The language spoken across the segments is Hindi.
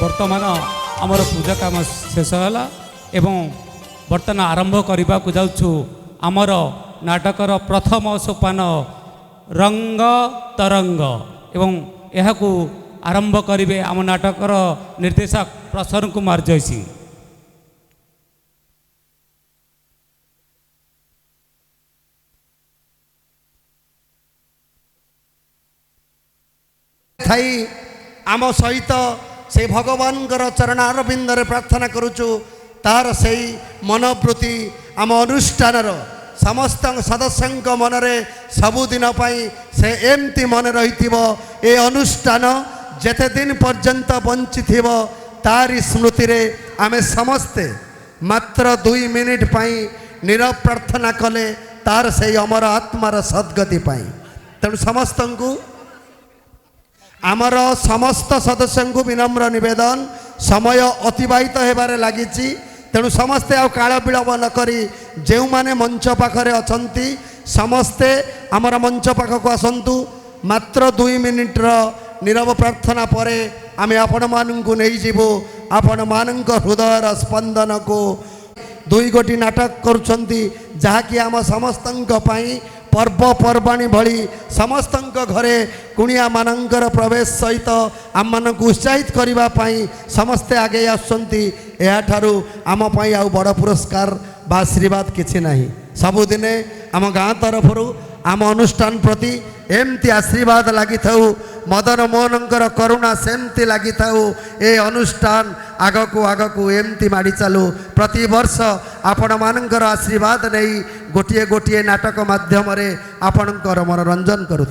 बर्तमान आमर पूजा काम शेष है एवं बर्तमान आरंभ करने को जाऊँ आमर नाटकर प्रथम सोपान रंग तरंग एवं यह आरंभ करेंगे आम नाटकर निर्देशक प्रसन्न कुमार जयसिंह। थाई आम सहित से भगवान चरणारविंद प्रार्थना करुचु तार से मनोवृत्ति आम अनुष्ठान समस्त सदस्य मनरे सबुदिन से एमती मन रही ए अनुष्ठान जेते दिन पर्यंत बंची तारी स्मृति रे आमे समस्ते मात्र 2 मिनिट नीरव प्रार्थना कले तार से अमर आत्मार सद्गति तेणु समस्त को आमर समस्त सदस्य को विनम्र निवेदन समय अतिबाहित होबार लगी तेणु समस्ते आ काल विलंब नक जो माने मंच पाखरे अछंती समस्ते आमर मंच पाखक आसतु मात्र 2 मिनिट्र नीरव प्रार्थना पर आमे आपण मानू नहीं जीवु आपण मानक हृदयर स्पंदन को 2 गोटी नाटक करुछंती जहाँकि आम समस्त पर्वपर्वाणी भली समस्त घरे कुणिया मानकर प्रवेश सहित आम मान उत्साहित करने समस्ते आगे आसुंती याठारू आम आ बड़ पुरस्कार बा आशीर्वाद किसी ना सबुदिने आम गाँ तरफ आम अनुष्ठान प्रति एमती आशीर्वाद लगी थाऊ मदन मोहनकर करुणा सेमती लगी थाऊ ए अनुष्ठान आगकू एमती माड़ी चलू प्रति वर्ष आपण मानकर आशीर्वाद नहीं गोटे गोटे नाटक माध्यम आपणकर मनोरंजन करूँ।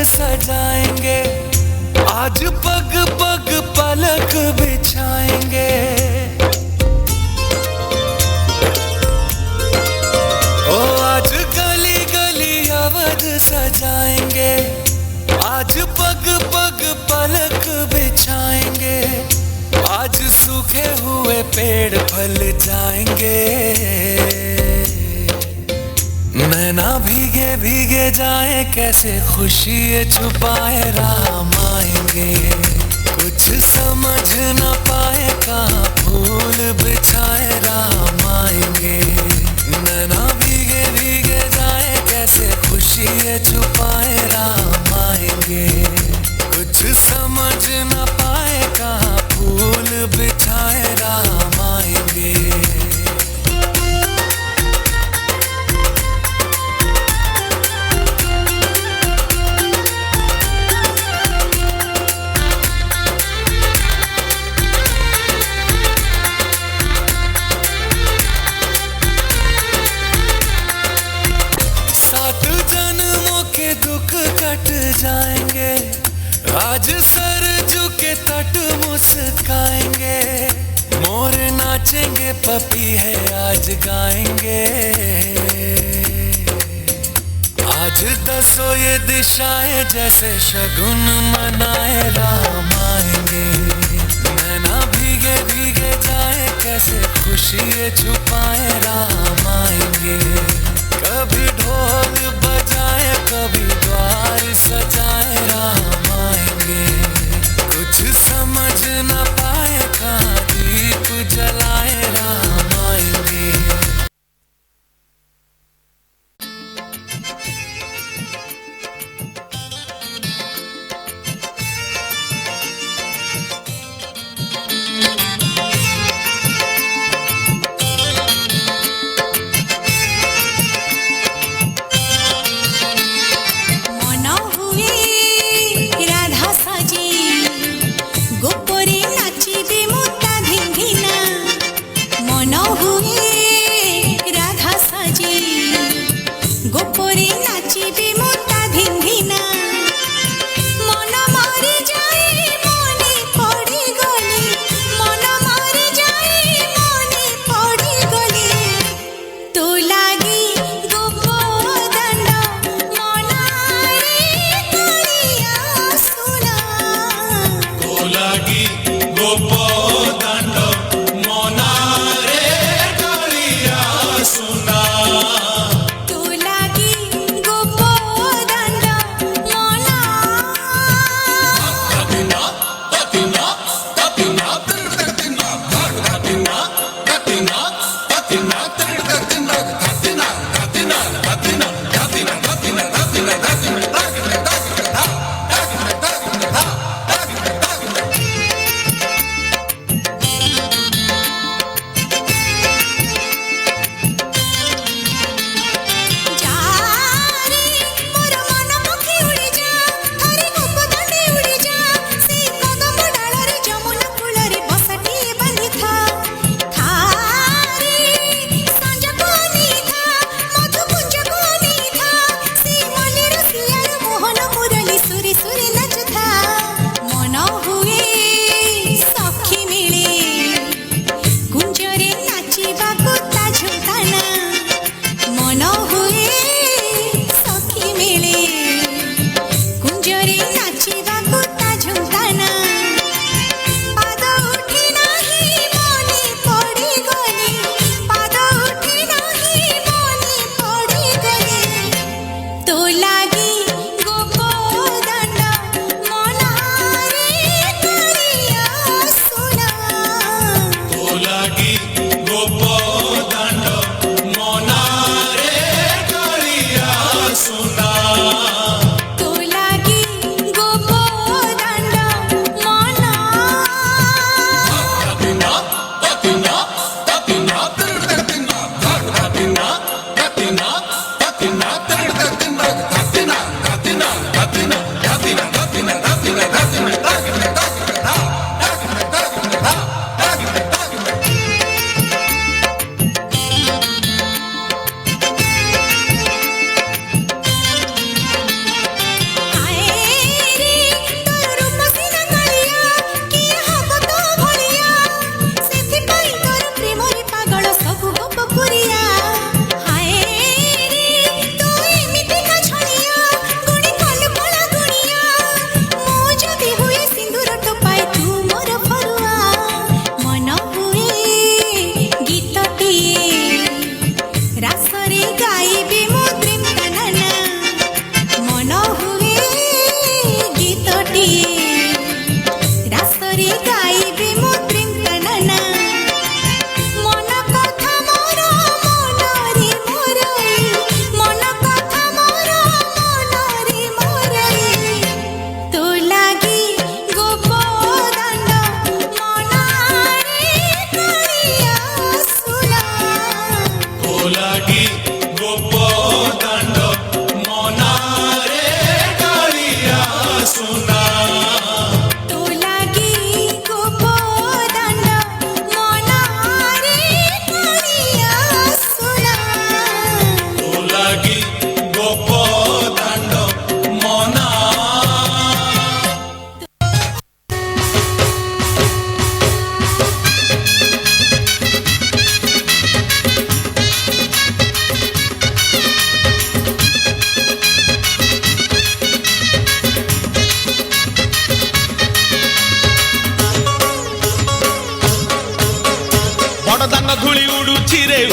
सजाएंगे, आज पग पग पलक बिछाएंगे। सुखद सजाएंगे, आज पग पग पलक बिछाएंगे, आज सूखे हुए पेड़ फल जाएंगे। नैना भीगे भीगे जाए कैसे खुशी छुपाए राम आएंगे, कुछ समझ न पाए कहाँ फूल बिछाए राम आएंगे। नैना भीगे भीगे जाए कैसे खुशी छुपाए राम आएंगे, कुछ समझ न पाए कहाँ फूल बिछाए राम आएंगे। दुख कट जाएंगे, आज सरजू के तट मुस्काएंगे, मोर नाचेंगे पपीहे आज गाएंगे। आज दसों ये दिशाएं जैसे शगुन मनाए राम आएंगे। नैना भीगे भीगे जाए कैसे खुशी छुपाए राम आएंगे, कभी ढोल बजाए कभी द्वार सजाए राम आएंगे, कुछ समझ न पाए कहाँ दीप जलाए राम आएंगे।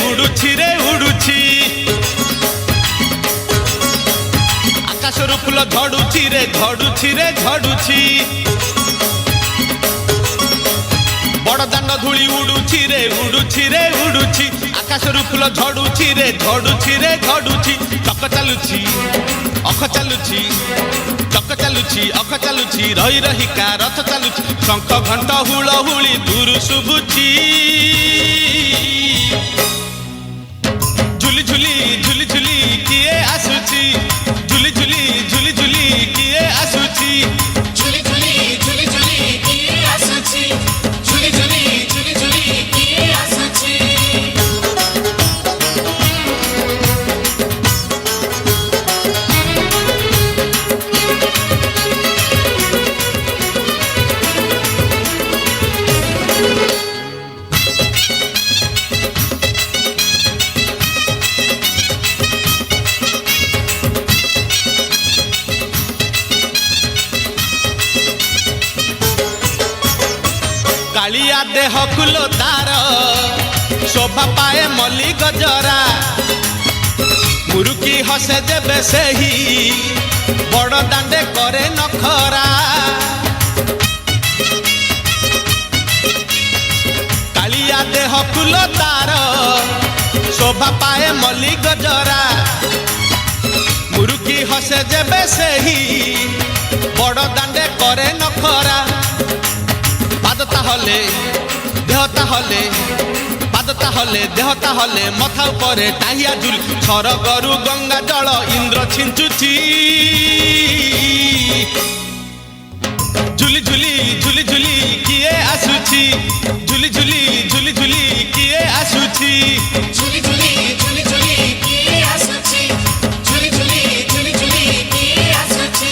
उड़ुछि रे उड़ुछि आकाशरू फूल झड़ुछि रे झड़ुछि रे झड़ुछि बड़ दान धूली उड़ुछि रे उड़ुछि रे उड़ुछि आकाशरू फूल झड़ुछि रे झड़ुछि रे झड़ुछि चक चालुछि अख चालुछि चक चालुछि अख चालुछि रही रहिका रथ चालुछि शंख घंट हुलहुली दूर शुभुछि झुली झुली झुली झुली किए आसुछि झुली झुली झुली झुली किए आसुछि झुली झुली झुली झुली किए आसुछि झुली झुली झुली झुली किए आसुछि कालिया देह कुलो तार शोभा पाए मल्ली गजरा मुरुकी हसे जेबे सेही बड़ दांडे करे नखरा कालिया देह कुलो तार शोभा पाए मल्ली गजरा मुरुकी हसे जेबे सेही बड़ दांडे करे नखरा पाद ताहले देह ताहले पाद ताहले देह ताहले मथा उपरे टाहिया झुल सरगरु गंगा जल इंद्र छिंचुची झुली झुली झुली झुली किए आसुची झुली झुली झुली झुली किए आसुची झुली झुली झुली झुली किए आसुछि झुली झुली झुली झुली किए आसुछि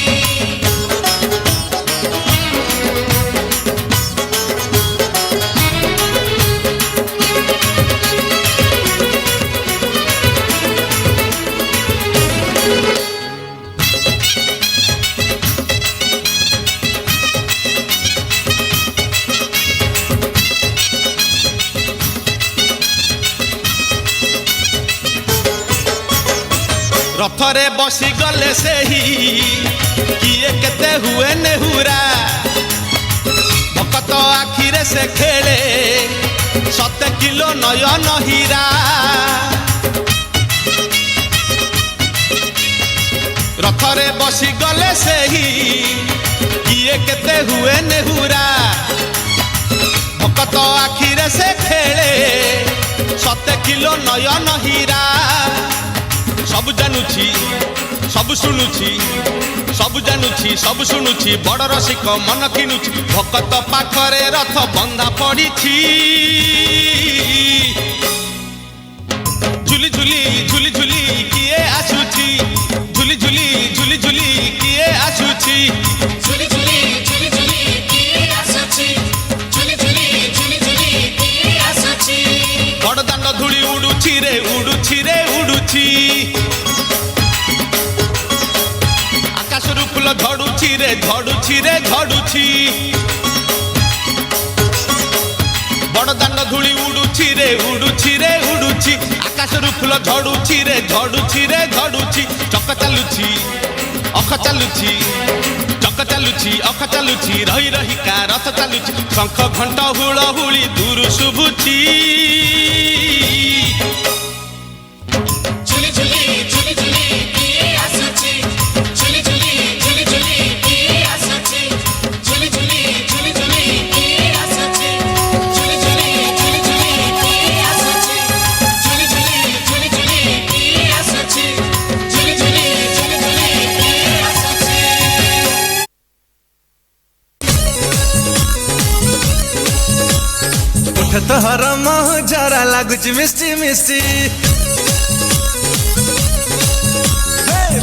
रथरे बसी गले सेही किए केते हुए नेहुरा भकत आखिरे से खेले 7 किलो नयन हीरा रथरे बसी गले सेही किए केते हुए नेहुरा भकत आखिरे से खेले 7 किलो नयन हीरा सब जानुछि सब शुणुछि सब जानुछि सब शुणुछि बड़ रसिक मन किनुछि भकत पाखरे रथ बंधा पड़िछि झुली झुली झुली झुली किए आसुछि झुली झुली झुली झुली किए आसुछि झुली झुली झुली झुली किए आसुछि झुली झुली झुली झुली किए आसुछि बड़ दांड धूली उड़ुछि रे उड़ुछि रे उड़ुछि आकाशरू फूल झड़ुछि रे झड़ुछि रे झड़ुछि बड़ दांड धूली उड़ुछि रे उड़ुछि रे उड़ुछि आकाशरू फूल झड़ुछि रे झड़ुछि रे झड़ुछि चक चालुछि अख चालुछि चक चालुछि अख चालुछि रही रहिका रथ चालुछि शंख घंट हुलहुली दूर शुभुछि झुली झुली झुली झुली किए आसुछि झुली झुली झुली झुली किए आसुछि झुली झुली झुली झुली किए आसुछि झुली झुली झुली झुली किए आसुछि झुली झुली झुली झुली किए आसुछि झुली झुली झुली झुली किए आसुछि उठ तोहर मोह जरा लाଗୁଛି मिस्टी मिस्टी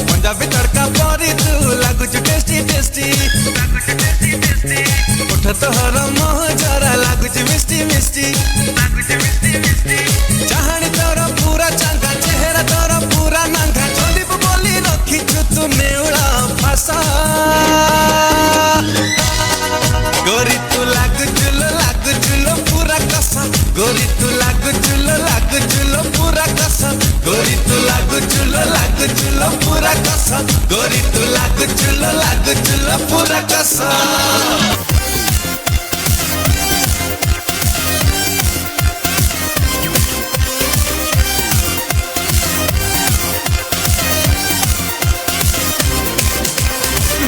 पंजाबी तड़का परी तू लाଗୁଛୁ टेस्टी टेस्टी उठ तोहर मोह जरा लाଗୁଛି मिस्टी मिस्टी चाहनी तोर पूरा चंगा चेहरा तोर पूरा नंगा चंदीप बोली रखिछु तू नेउला भाषा गोरी तू लाଗୁଛୁ लो पूरा कसम गोरी तू लाଗୁଛୁ लो गोरी तू लागुचुलो पूरा कसम।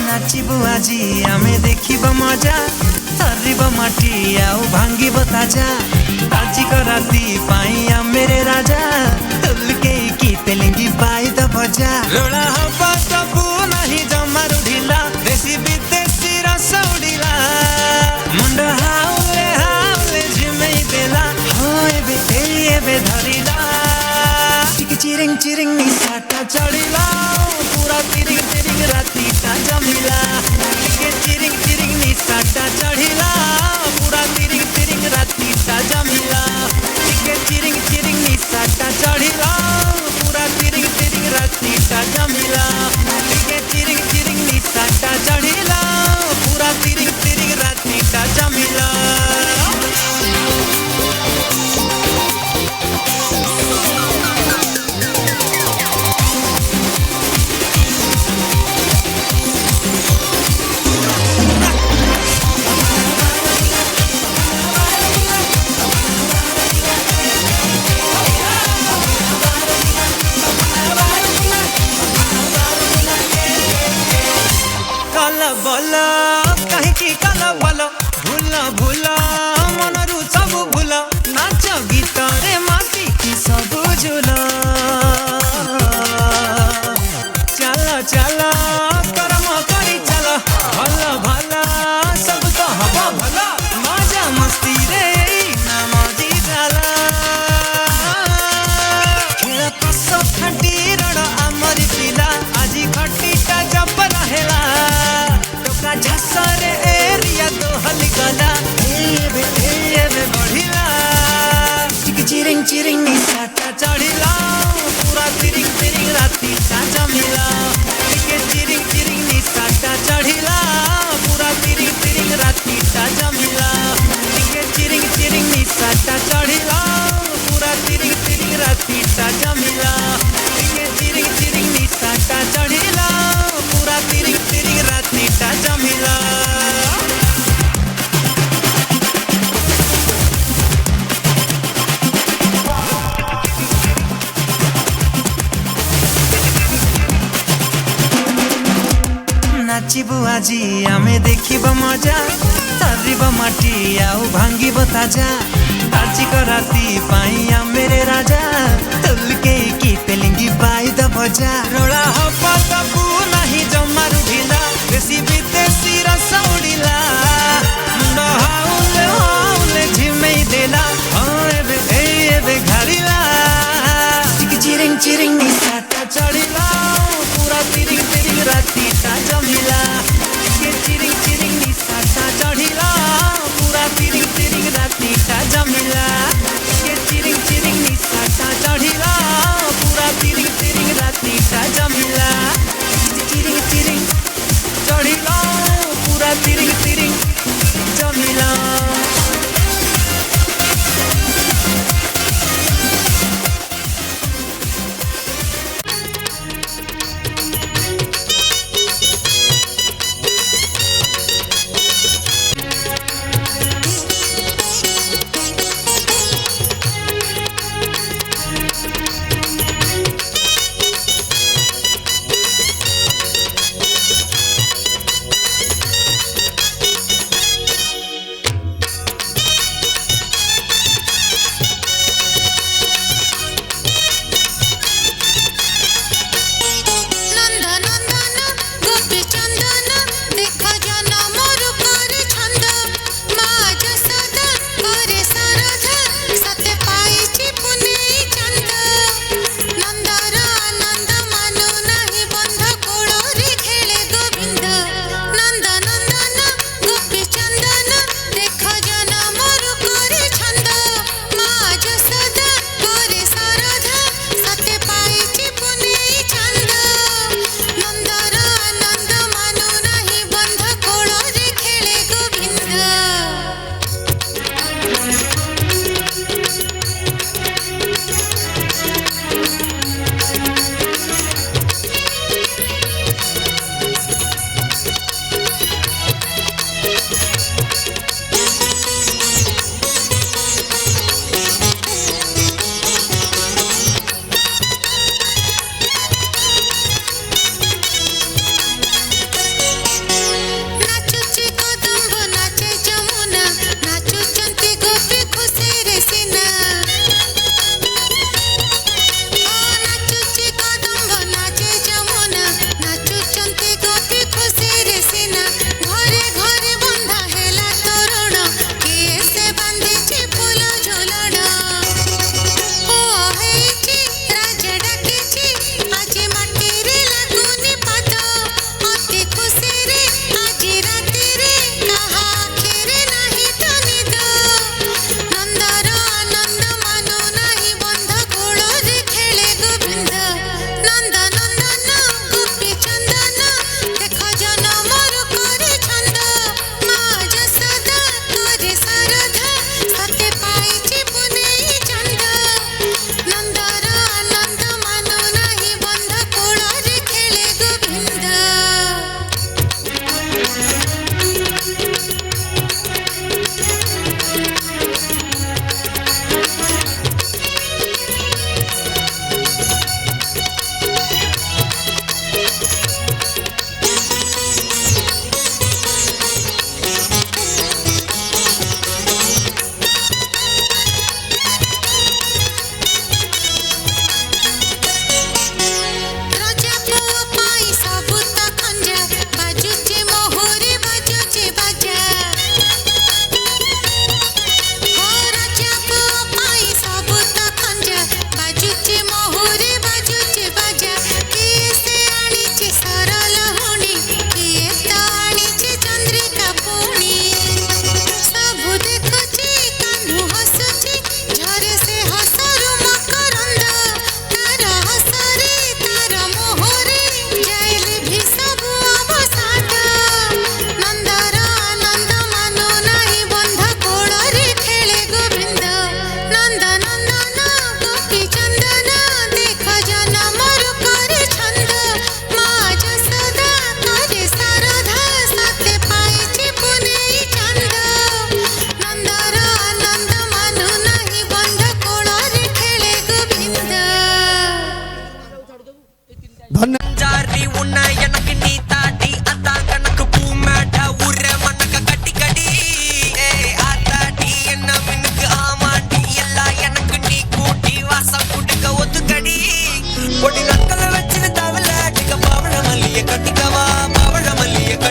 नाचिबु आजी आमे देखिब मजा थरिब माटी आउ भांगिब ताजा आजिक राती पाई आमेरे राजा तुलके की तेलिंगी बाई द भजा रोड़ा हवा सबू नहीं जमारू ढिला देसी विदेशी रस उड़िला मुंड हाउले झिमेई देला हो एबे धरिला चिरिंग चिरिंग निसाटा चढ़िला पूरा तिरिंग तिरिंग राती ता जमिला चिरिंग चिरिंग निसाटा चढ़िला पूरा तिरिंग तिरिंग राती ता जमिला चिरिंग चिरिंग निसाटा चढ़िला पूरा तिरिंग तिरिंग राती ता जमिला चिरिंग चिरिंग निसाटा चढ़िला पूरा तिरिंग तिरिंग राती ता जमिला। बल कहीं कल बल भूल भूल मनरु सब भूल नाच गीत रे माटी की सब झूल चल चल कर्म करी चल भल भल सब तो हब भल मजा मस्ती रे नाम दी डाला खेल कस खटी रड़ आमरी पिला आजी खटीटा जब रहेला झसरे एरिया तो हली गला एबे बढ़िला चिरिंग चिरिंग निसाटा चढ़िला पूरा तिरिंग तिरिंग राती ता जमिला चिरिंग चिरिंग निसाटा चढ़िला पूरा तिरिंग तिरिंग राती ता जमिला चिरिंग चिरिंग निसाटा चढ़िला पूरा तिरिंग तिरिंग राती ता जमिला चिरिंग चिरिंग निसाटा चढ़िला पूरा तिरिंग तिरिंग राती ता जमिला। नाचिबु आजी आमे देखिब मजा थरिब माटी आउ भांगिब ताजा आजिक राती पाई आमेरे राजा तुलके की तेलिंगी बाई द भजा रोड़ा हवा सबू नहीं जमारू ढिला देसी विदेशी रस उड़िला मुंड हाउले झिमेई देला हो एबे घरिला चिरिंग चिरिंग निसाटा चढ़िला पूरा तिरिंग तिरिंग राती ता जमिला चिरिंग चिरिंग निसाटा चढ़िला पूरा तिरिंग तिरिंग राती ता जमिला चिरिंग चिरिंग निसाटा चढ़िला पूरा तिरिंग तिरिंग राती ता जमिला चिरिंग चिरिंग चढ़िला पूरा तिरिंग तिरिंग जमिला।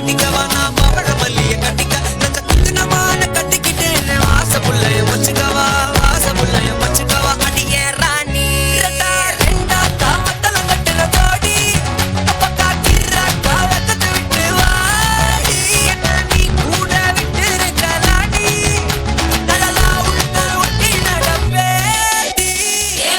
கட்டிக்கவா நான் பவழ மல்லிய கட்டிக்க நெஞ்ச குத்துனமான கட்டிக்கிட்டேன் வாச புள்ளைய வச்சுக்கவா வாச புள்ளைய வச்சுக்கவா அடியே ராணி ரெண்டா ரெண்டா தாமத்தல கட்டுற ஜோடி அப்பக்கா கிர்ரா காலத்தை விட்டு வாடி நீ கூட விட்டு இருக்கலாடி நலலா உள்ள ஒட்டி நடப்பேடி ஏ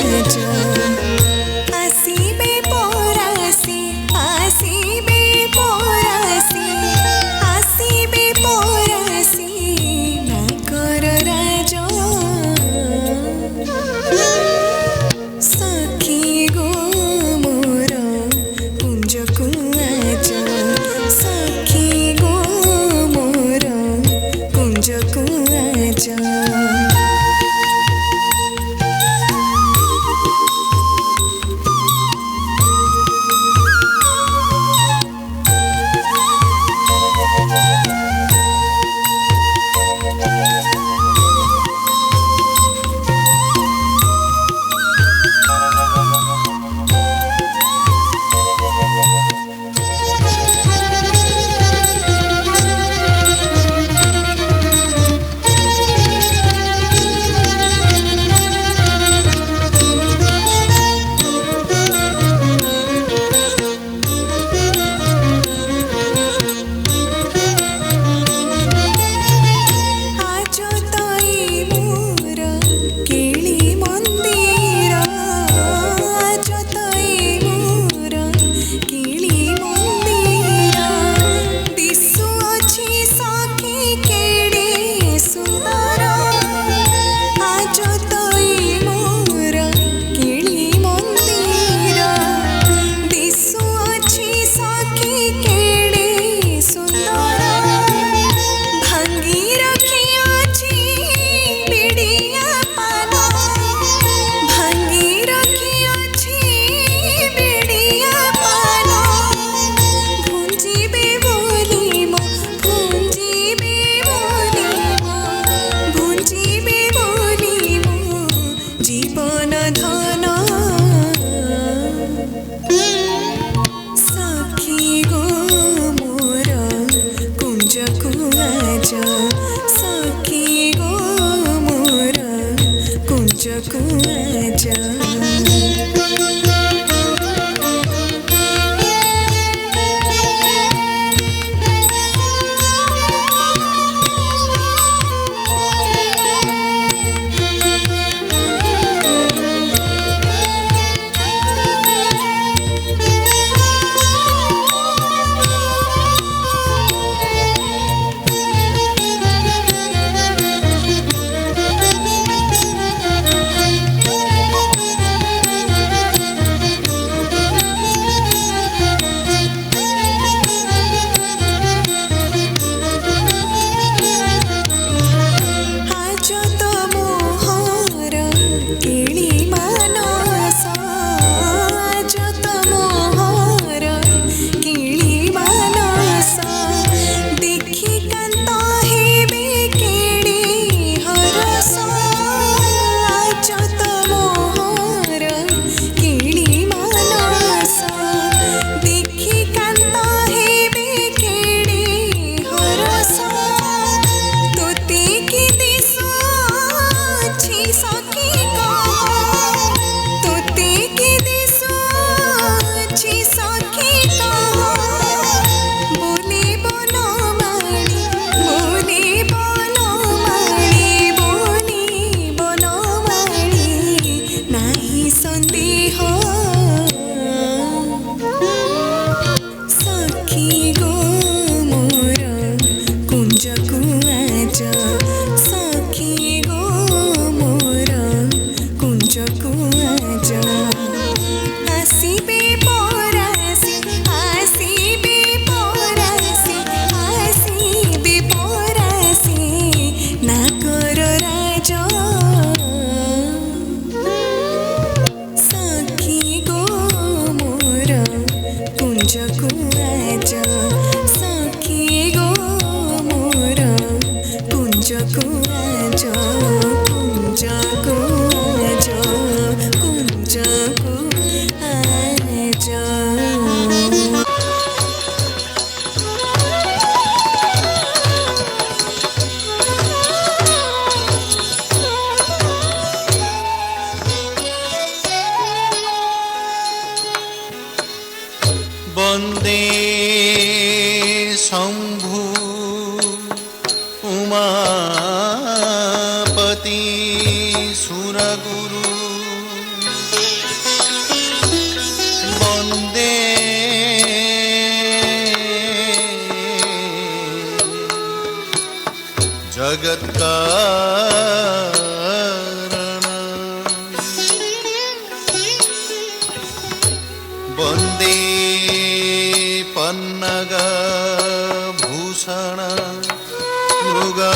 आजा आसीबे परासी आसीबे परासी आसीबे परासी नाकर राजा सखी गो मोर कुंजको आजा सखी गो मोर कुंजको आजा वन्दे शम्भु उमापति सुरगुरु जगत कारण वन्दे पन्नग भूषण मृगा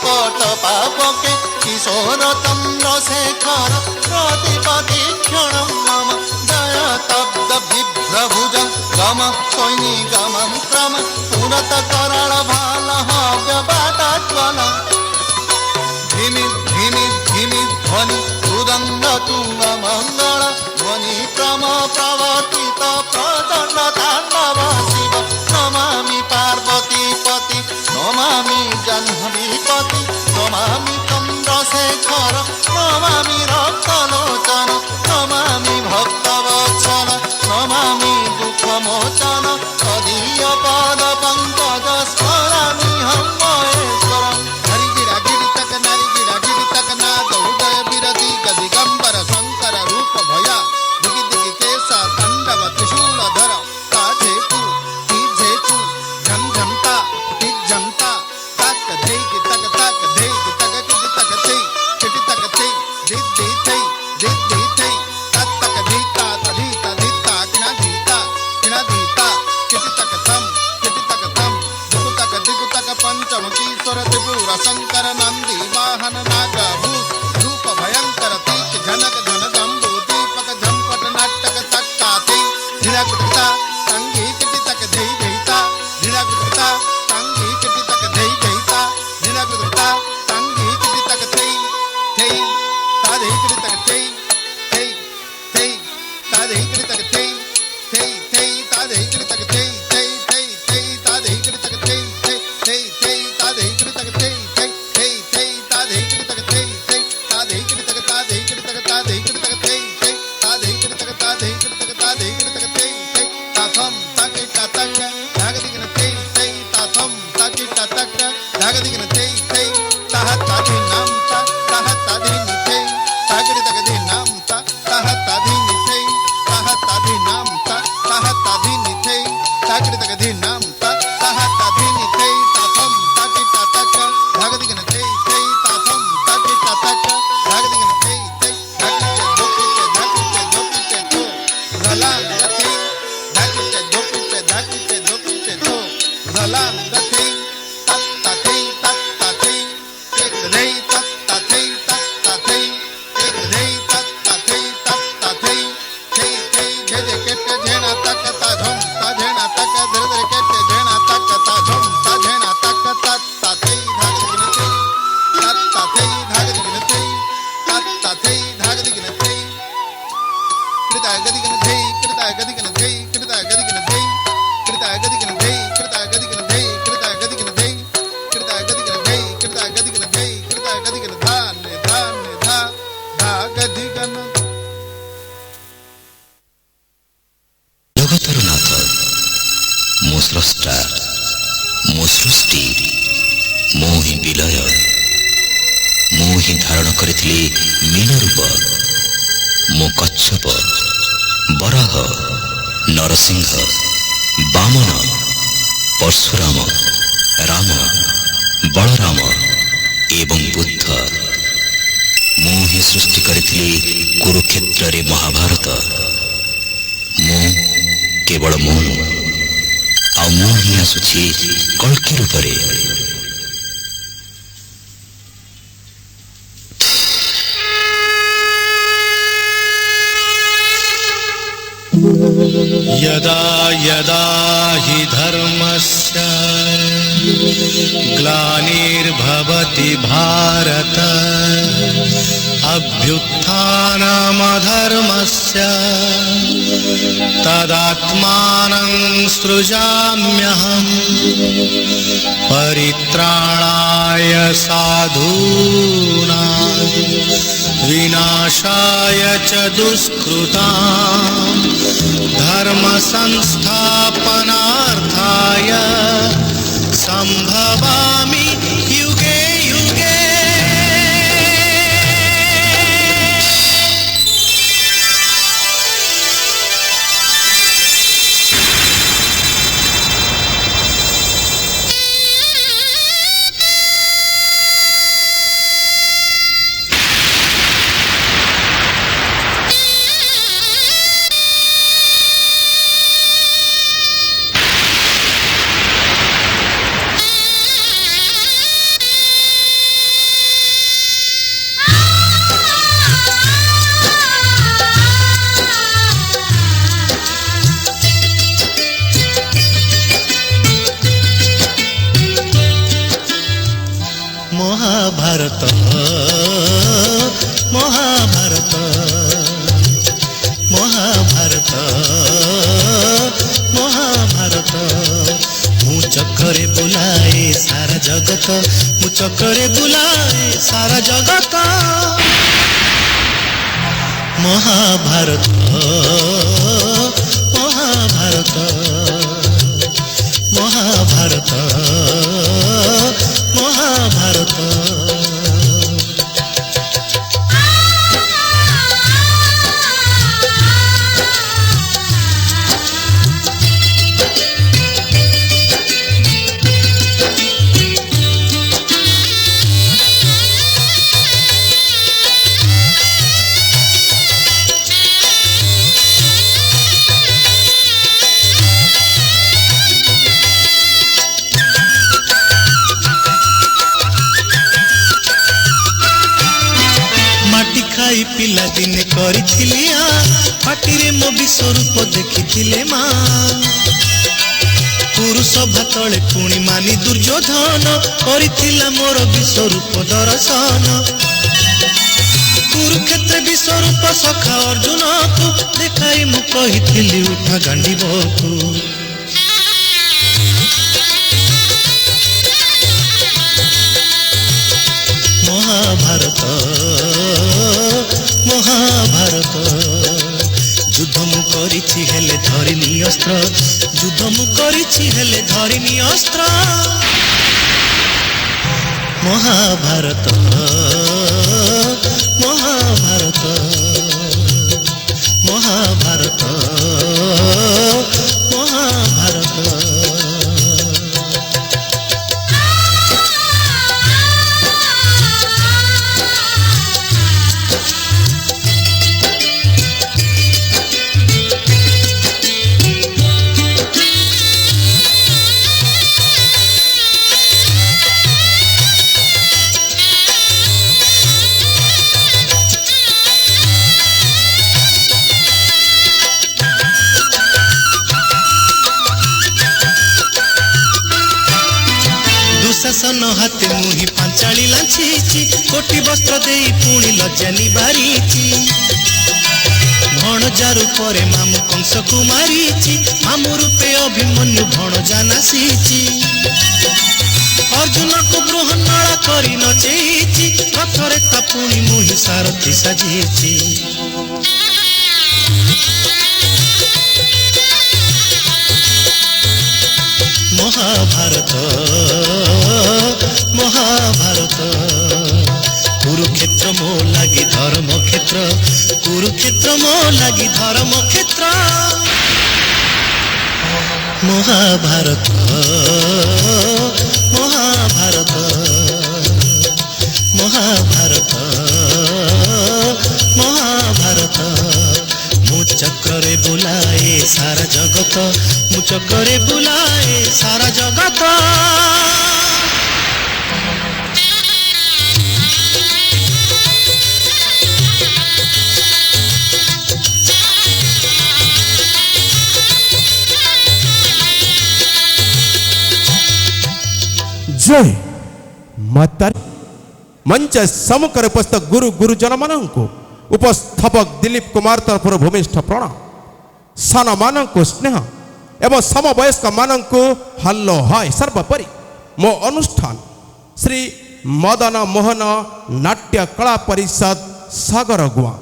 কপট পাপকে কিশোর চন্দ্র শেখর প্রতিপতি ক্ষণ মম জয় তব্দ বিভ্রভুজং গম সৈনী গমম ক্রম পুরত করাল ভাল হব্য বাটাজ্বল ধিমি ধিমি ধিমি ধ্বনি উদঙ্গ তুঙ্গ মঙ্গল ধ্বনি ক্রম প্রবর্তিত প্রচণ্ড তাণ্ডব শিব নমামি পার্বতী পতি নমামি জাহ্নবীপতি নমামি চন্দ্রশেখর নমামি রক্তলোচন নমামি ভক্তবৎসল নমামি দুঃখমোচন তদীয় পদ পঙ্কজ স্মরামি হম মহেশ্বরম হরি गिरा गिरि तक नारी गिरा गिरि तक नाद उदय विरति गदिगंबर शंकर रूप भया दिगि दिगि केसा तांडव त्रिशूलधर काठे तू तीजे तू झम झमता तिज झमता तक धै कि तक धै कि तक कि तक थै किटि तक थै दिद दी थै दिद दी थै तक तक धीता तधीता धीता किना धीता किटि तक थम दिगु तक पंचमुखी स्वर त्रिपुर शंकर नंदी वाहन नाग भूष रूप भयंकर तीक जनक धन जम्बू दीपक झंपट नाटक तक्काते धीरगुप्ता संगी किटि तक धै धैता धीरगुप्ता संगी किटि तक धै धैता धीरगुप्ता संगी किटि तक थै थै ताधै किटि तक थै थै थै ताधै किटि तक थै थै थै ताधै किटि तक थै थै थै थै ताधै किटि तक थै थै थै थै ताधै किटि तक थै थै थै थै ताधै किटि तक थै थै ताधै किटि तक ताधै किटि तक ताधै किटि तक थै थै ताधै किटि तक ताधै किटि तक ताधै किटि तक थै थै ताथम ताके तातक धागदिगन थै थै ताथम ताके तातक धागदिगन थै थै ताह ताधि नाम ता ताह ताधि नि थै तागरि तक दि नाम ता ताह ताधि नि थै ताह ताधि नाम ता ताह ताधि नि थै तागरि तक दि नाम ता ताह ताधि नि थै ताथम ताके तातक धागदिगन थै थै ताथम ताके तातक धागदिगन थै थै धागरिते धोपिते तो रलाम गथै धागरिते धोपिते तो रलाम गथै तत तथै एक रै तत तथै एक रै तत तथै थै थै झे केटे झेना तक ता झम ता झेना तक धर धर केटे झेना तक ता झम ता झेना तक तत तथै धागदिगन थै तत तथै धागदिगन थै तत तथै धागदिगन थै कृता गदिगन थै कृता गदिगन थै कृता गदिगन थै कृता गदिगन थै कृता गदिगन थै कृता गदिगन थै कृता गदिगन थै कृता गदिगन थै कृता गदिगन धान धान धा धा गदिगन জগতর নাথ ମୋ ସ୍ରଷ୍ଟା ମୋ ସୃଷ୍ଟି ମୁଁ ହିଁ ବିଲୟ ମୁଁ ହିଁ ଧାରଣ କରିଥିଲି ମୀନ ରୂପ ମୋ କଚ୍ଛପ ବରାହ ନରସିଂହ ବାମନ ପରଶୁରାମ ରାମ ବଳରାମ ଏବଂ ବୁଦ୍ଧ ମୁଁ ହିଁ ସୃଷ୍ଟି କରିଥିଲି କୁରୁକ୍ଷେତ୍ରରେ ମହାଭାରତ ମୁଁ କେବଳ ମୁଁ ଆଉ ମୁଁ ହିଁ ଆସୁଛି କଳ୍କି ରୂପରେ यदा यदा हि धर्मस्य ग्लानिर्भवति भारत अभ्युत्थानमधर्मस्य तदात्मानं सृजाम्यहम् परित्राणाय साधूनां विनाशाय च दुष्कृतां धर्म संस्थापनार्थाय संभवामि युगे युगे। ଜଗତ ମୁଁ ଚକ୍ରରେ ବୁଲାଏ ସାରା ଜଗତ ମହାଭାରତ ମହାଭାରତ ମହାଭାରତ ମହାଭାରତ पिला दिने करिथिली पाटिरे मो विश्वरूप देखिथिले मा पुरुष भातले पुणी मानी दुर्योधन करिथिला मोर विश्वरूप दर्शन कुरुक्षेत्र विश्वरूप सखा अर्जुन को देखाई मु कहिथिली उठा गांडीबकु महाभारत महाभारत युद्ध मु करिछि हेले धरिनी अस्त्र युद्ध मु करिछि हेले धरिनी अस्त्र महाभारत महाभारत महाभारत महाभारत शासन हाथे मुही पांचाली लांछी कोटी वस्त्र दे पुणी लज्जा निबारीची भणजा रूपरे मामु कंस कुमारी मामु रूपे अभिमन्यु भणजा नासीची अर्जुन को बृहन्नला करी नचेची रथरे ता पुणी मुही सारथी साजीची महाभारत महाभारत कुरुक्षेत्र मो लागी धर्म क्षेत्र कुरुक्षेत्र मो लागी धर्म क्षेत्र महाभारत महाभारत महाभारत महाभारत मु चक्रे बुलाए सारा जगत मु चक्रे बुलाए सारा जगत जय माता मंच सम्मुखें उपस्थित गुरु गुरुजन मानू उपस्थापक दिलीप कुमार तरफ भूमिष्ठ प्रणाम सान मानक स्नेह एवं समवयस्क मानक हल्लो हाय सर्वोपरि मो अनुष्ठान श्री मदन मोहन नाट्य कला परिषद सागर गुआ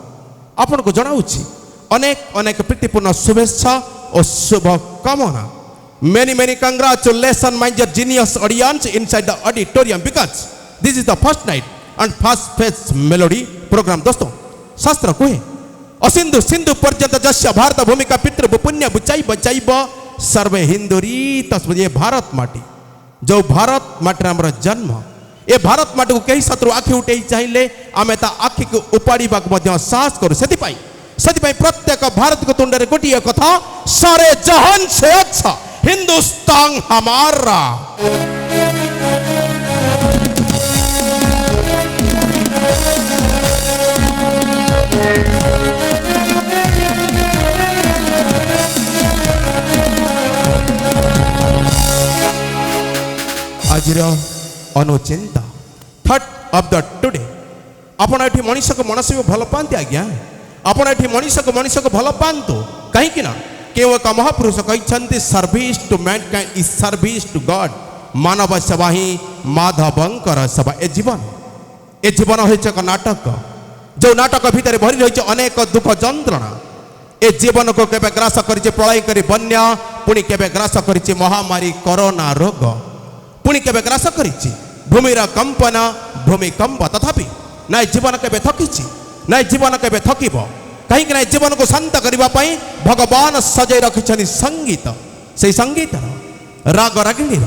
आपण को जनाऊँगी अनेक अनेक प्रीतिपूर्ण शुभेच्छा और शुभकामना Many congratulations my genius audience inside the auditorium because this is the first night and first phase melody program दोस्तों शास्त्र को है असिंधु सिंधु पर्यंत जस्य भारत भूमिका पितृ पुण्य बुचाई बचाइब सर्वे हिंदुरी तस्मये भारत माटी जो भारत माटी आमर जन्म ए भारत माटी को कहीं शत्रु आखि उठे चाहिए आम ता आखि को उपाड़ा साहस करूँ से प्रत्येक भारत को तुंडे गोटे कथा सारे जहान से अच्छा हिंदुस्तान हमारा आज अनुचिंता थर्ड ऑफ द टुडे आपण एठी मनुष्य को मनस भी भल पाते आज्ञा आपण एठी मनुष्य को भल पातु कहीं ना केव एक महापुरुष कहते service to mankind is service to God मानव सेवा ही माधवंकर सेवा। ए जीवन हो एक नाटक, जो नाटक भितर भरी रही अनेक दुख जंत्रणा। ए जीवन को केबे ग्रास करिছে प्रलयकारी बन्या, पुणी केबे ग्रास करिছে महामारी कोरोना रोग, पुणी केबे ग्रास करिছে भूमिर कंपन भूमिकंप। तथापि ना जीवन केबे थकिछि, ना जीवन केबे थकिब, कहीं ना जीवन को शांत करने भगवान सजाई रखिछनि संगीत। से संगीत राग रागिणी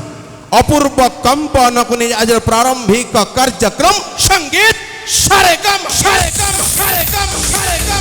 अपूर्व कंपन को नहीं आज प्रारंभिक कार्यक्रम संगीत सारेगम सारेगम सारेगम सारेगम।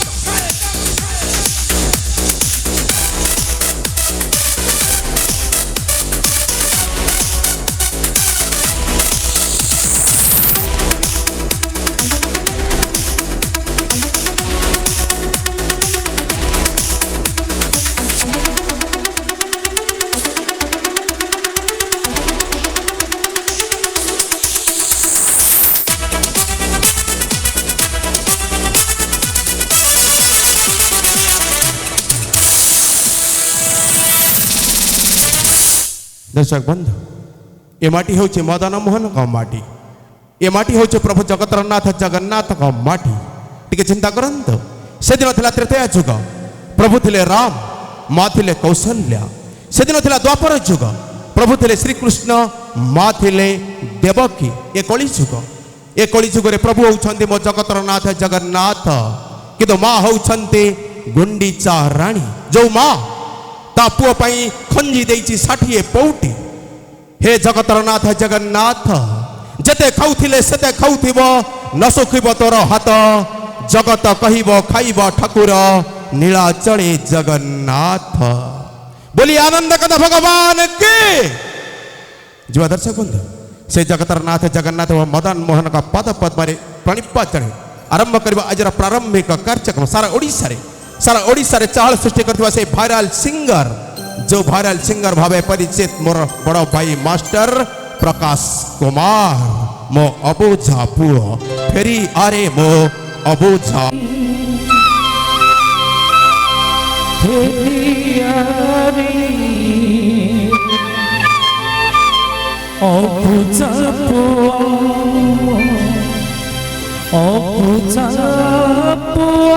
दर्शक बंधु, ये माटी हूँ मदन मोहन का माटी, ये माटी हूँ प्रभु जगतरनाथ जगन्नाथ का माटी। टिके चिंता करंतु, से दिन थिला त्रेतया जुग, प्रभु थिले राम, माँ थिले कौशल्या। से दिन थिला द्वापर जुग, प्रभु थिले श्री कृष्ण, माँ थिले देवकी। ये कली जुग, ये कली जुग रे प्रभु होउछन्ति मो जगतरनाथ जगन्नाथ, किंतु माँ होउछन्ति गुंडीचा रानी। जो माँ ता पुओ पाई खंजी देइछि 60 पौटी। हे जगतरनाथ जगन्नाथ, जेते खाउथिले सेते खाउथिब, न सुखिब तोर हाथ, जगत कहिब खाइब ठाकुर नीलाचले जगन्नाथ। बोली आनंद कथा भगवान के। जो दर्शक बंधु, से जगतरनाथ जगन्नाथ व मदन मोहन का पद पद्म प्रणिपा चढ़े आरंभ करबा आज प्रारंभिक कार्यक्रम। सारा ओडिशा रे चाहल सृष्टि करथिबा से भाइराल सिंगर, जो भाइराल सिंगर भावे परिचित मोर बड़ भाई मास्टर प्रकाश कुमार। मो अबुझा पुओ फेरी आरे मो अबुझा फेरी आरे अबुझा पुओ अबुझा पुओ।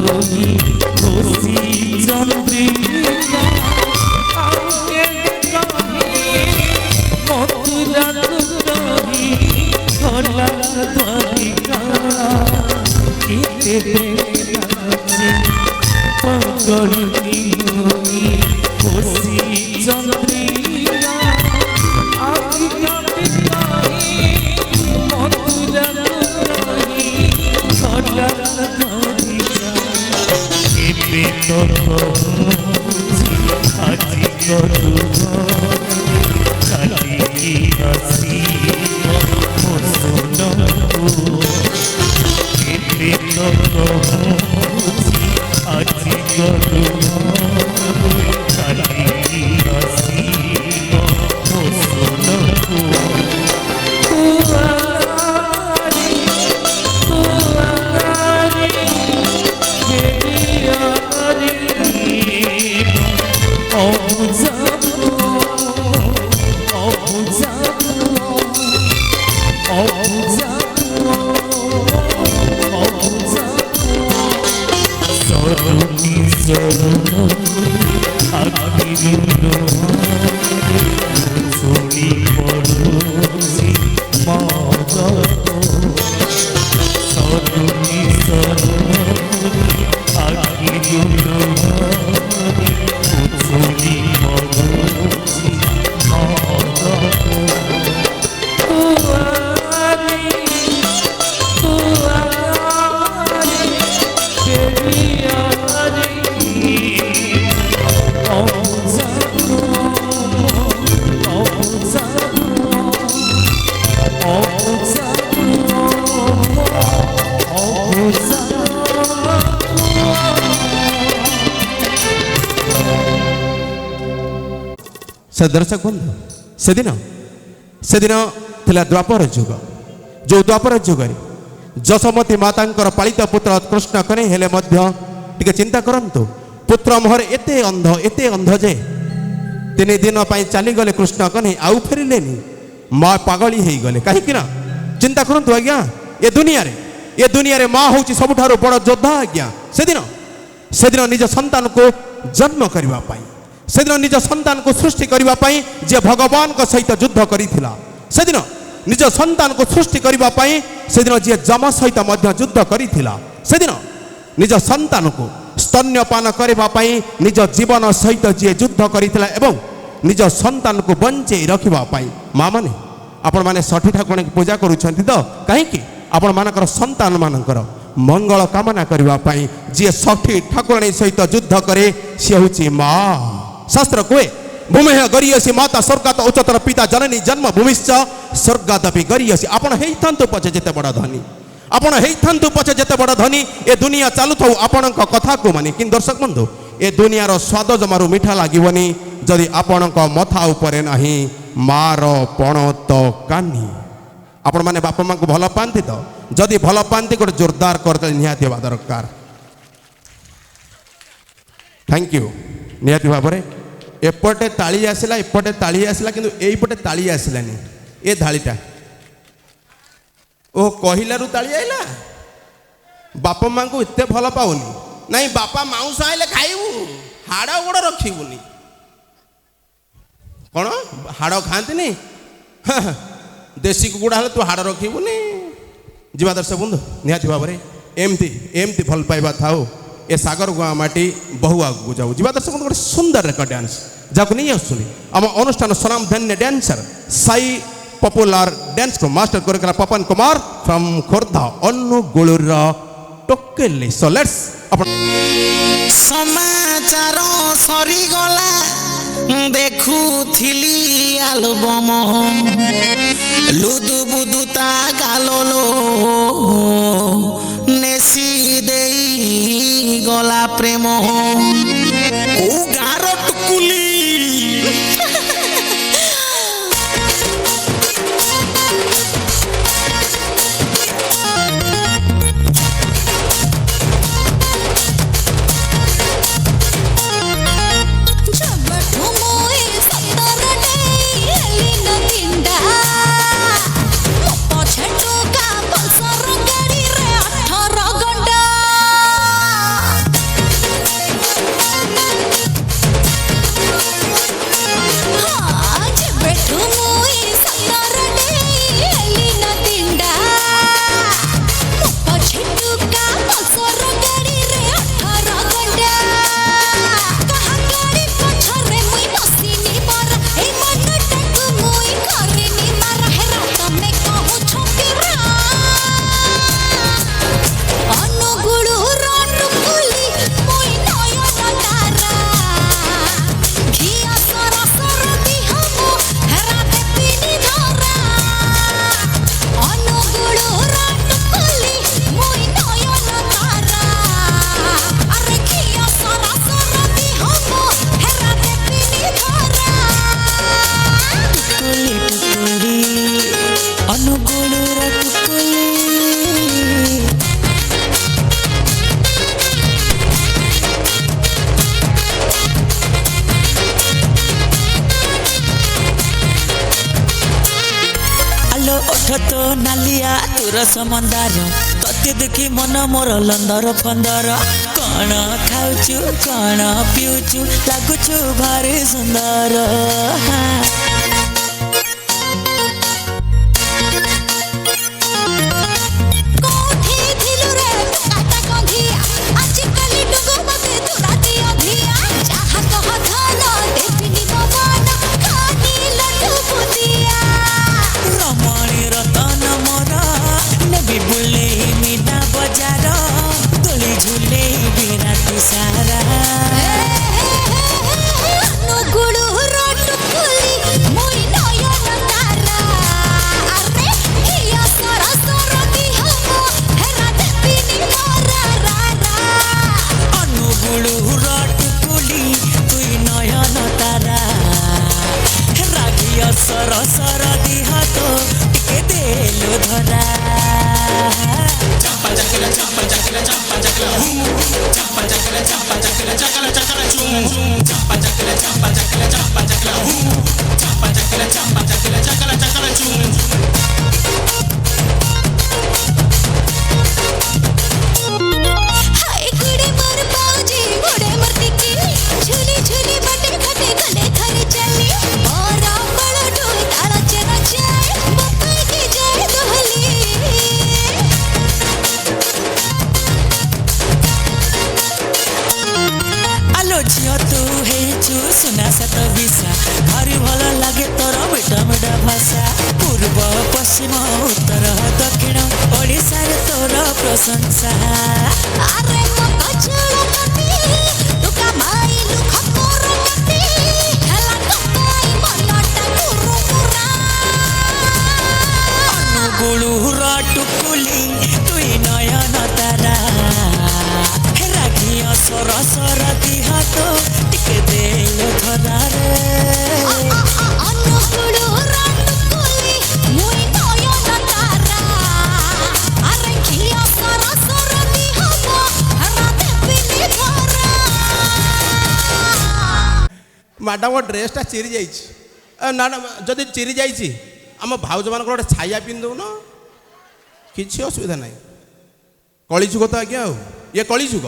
রহি খুশি চন্দ্রিকা আগে কহি মথুরা রহি খোলা দ্বারিকা কেতে আছে পগড়ি রহি খুশি চন্দ্রিকা আগে কহি মথুরা রহি খোলা দ্বারিকা কেতে আজি করু কালি হাসি মসনকু কেতে আজি করু কালি হাসি মসনকু से दर्शक बंधु से दिन थिला द्वापर जुग जो द्वापर जुग जशोमती माता पालित पुत्र कृष्ण कने हेले मध्य टिके चिंता करंतु पुत्र मोहर एते अंध जे 3 दिन चली गले कृष्ण कने आउ फेरिलेनी माँ पागली हो गले कहीं चिंता करंतु आज्ञा ये दुनिया रे माँ हूँ सबुठारु बड़ योद्धा आज्ञा से दिन निज संतान को जन्म करने से दिन निज संतान को सृष्टि करने जे भगवान को सहित युद्ध करिथिला से दिन निज संतान को सृष्टि करने से दिन जी जम सहित युद्ध करिथिला से दिन निज संतान को स्तन्यपान करने निज जीवन सहित जी युद्ध करिथिला एवं निज संतान को बंचे रखिबापाई माँ माने आपण माने षठी ठाकुर की पूजा करुछंती तो कहीं आपण मानकर संतान मानकर मंगल कामना करने जी षठी ठाकुराणी सहित युद्ध करे सी हूँ माँ शास्त्र कहे भूमेह गरीयसी माता स्वर्गात उच्चतर पिता जननी जन्म भूमिश्च स्वर्गादपि गरीयसी आपण हेइथांतु पछे जेते बड़ धनी आपण हेइथांतु पछे जेते बड़ धनी ए दुनिया चालू थाउ आपणक कथा को माने किन दर्शक बंधु ए दुनियार स्वाद जमारू मिठा लागिवनी जदि आपणक मथा उपरे नाही मार पणत कानी आपण माने बापा मां को भल पांती तो जदि भल पांती गोटे जोरदार करते निहाती हेबा दरकार थैंक यू निहाती भाव में एपटे ताली आसला एपटे ताली आसला किंतु एपटे ताली आसलानी ए धालीटा ओ कहिलारू ताली आइला बापा मां को एते भल पाउनी नहीं बापा माउस आइले खाइबू हाड़ गोड़ रखिबुनी कौन हाड़ खाती देशी कुकुड़ा हेल्ले तू हाड़ रखिबुनी जीवा दर्शक बंधु निहाती भाव में एमती एमती भल पाइबा थाओ ए सागर गुआ माटी बहु आगू जाऊ जीवा दर्शक बंधु गोटे सुंदर रेकर्ड डांस जाको नहीं आसुनी आम अनुष्ठान स्वनाम धन्य डांसर साई पॉपुलर डांस को मास्टर कर पवन कुमार फ्रॉम खोर्धा अनुगुलुर टोकेली सो लेट्स समाचार सरीगला देखुथिली आलबम लुदु बुदुता गालोलो नेसी देई गला प्रेम गार टुकुली बुंदिया तुर समंदार तते देखी मन मोर लंदर फंदर कण खाऊचु कण पिउचु लागुचु भारी सुंदर सर दिह तो टिके देलो धरा चंपा चकला चंपा चकला चंपा चकला चंपा चकला चंपा चकला चकला चकला चूम चंपा चकला चंपा चकला चंपा चकला चंपा चकला चंपा चकला चकला चकला चूम हाय गुड़े मर बाऊजी गुड़े मरती की झूली झूली बटे खटे गले थारी चली और बड़ ढोल ताला चना जाए बप्पा की जाए दोहली आलो झियो तू हे चू सुना सत बिसा भारी भल लागे तोर मिठा मिठा भाषा पूर्व पश्चिम उत्तर दक्षिण ओडिशा रे तोर प्रशंसा अरे मत चलो पति तू कमाई लु खकोर मती हेला कमाई मनटा गुरु गुरा अनुगुळु राटुकुली तुई नयन तारा राखिया सर सर दिह तो टिके देलो धरा रे अनुगुळु राटुकुली मुई नयन तारा अरे खिया सर सर दिह तो हरा देबी धरा मैडम ड्रेसटा चिरी जाइए जदि चिरी जाइए आम भाउज मान गोटे छाया पिंधुन किसी असुविधा ना कलिजुग तो आज्ञा ये कलिजुग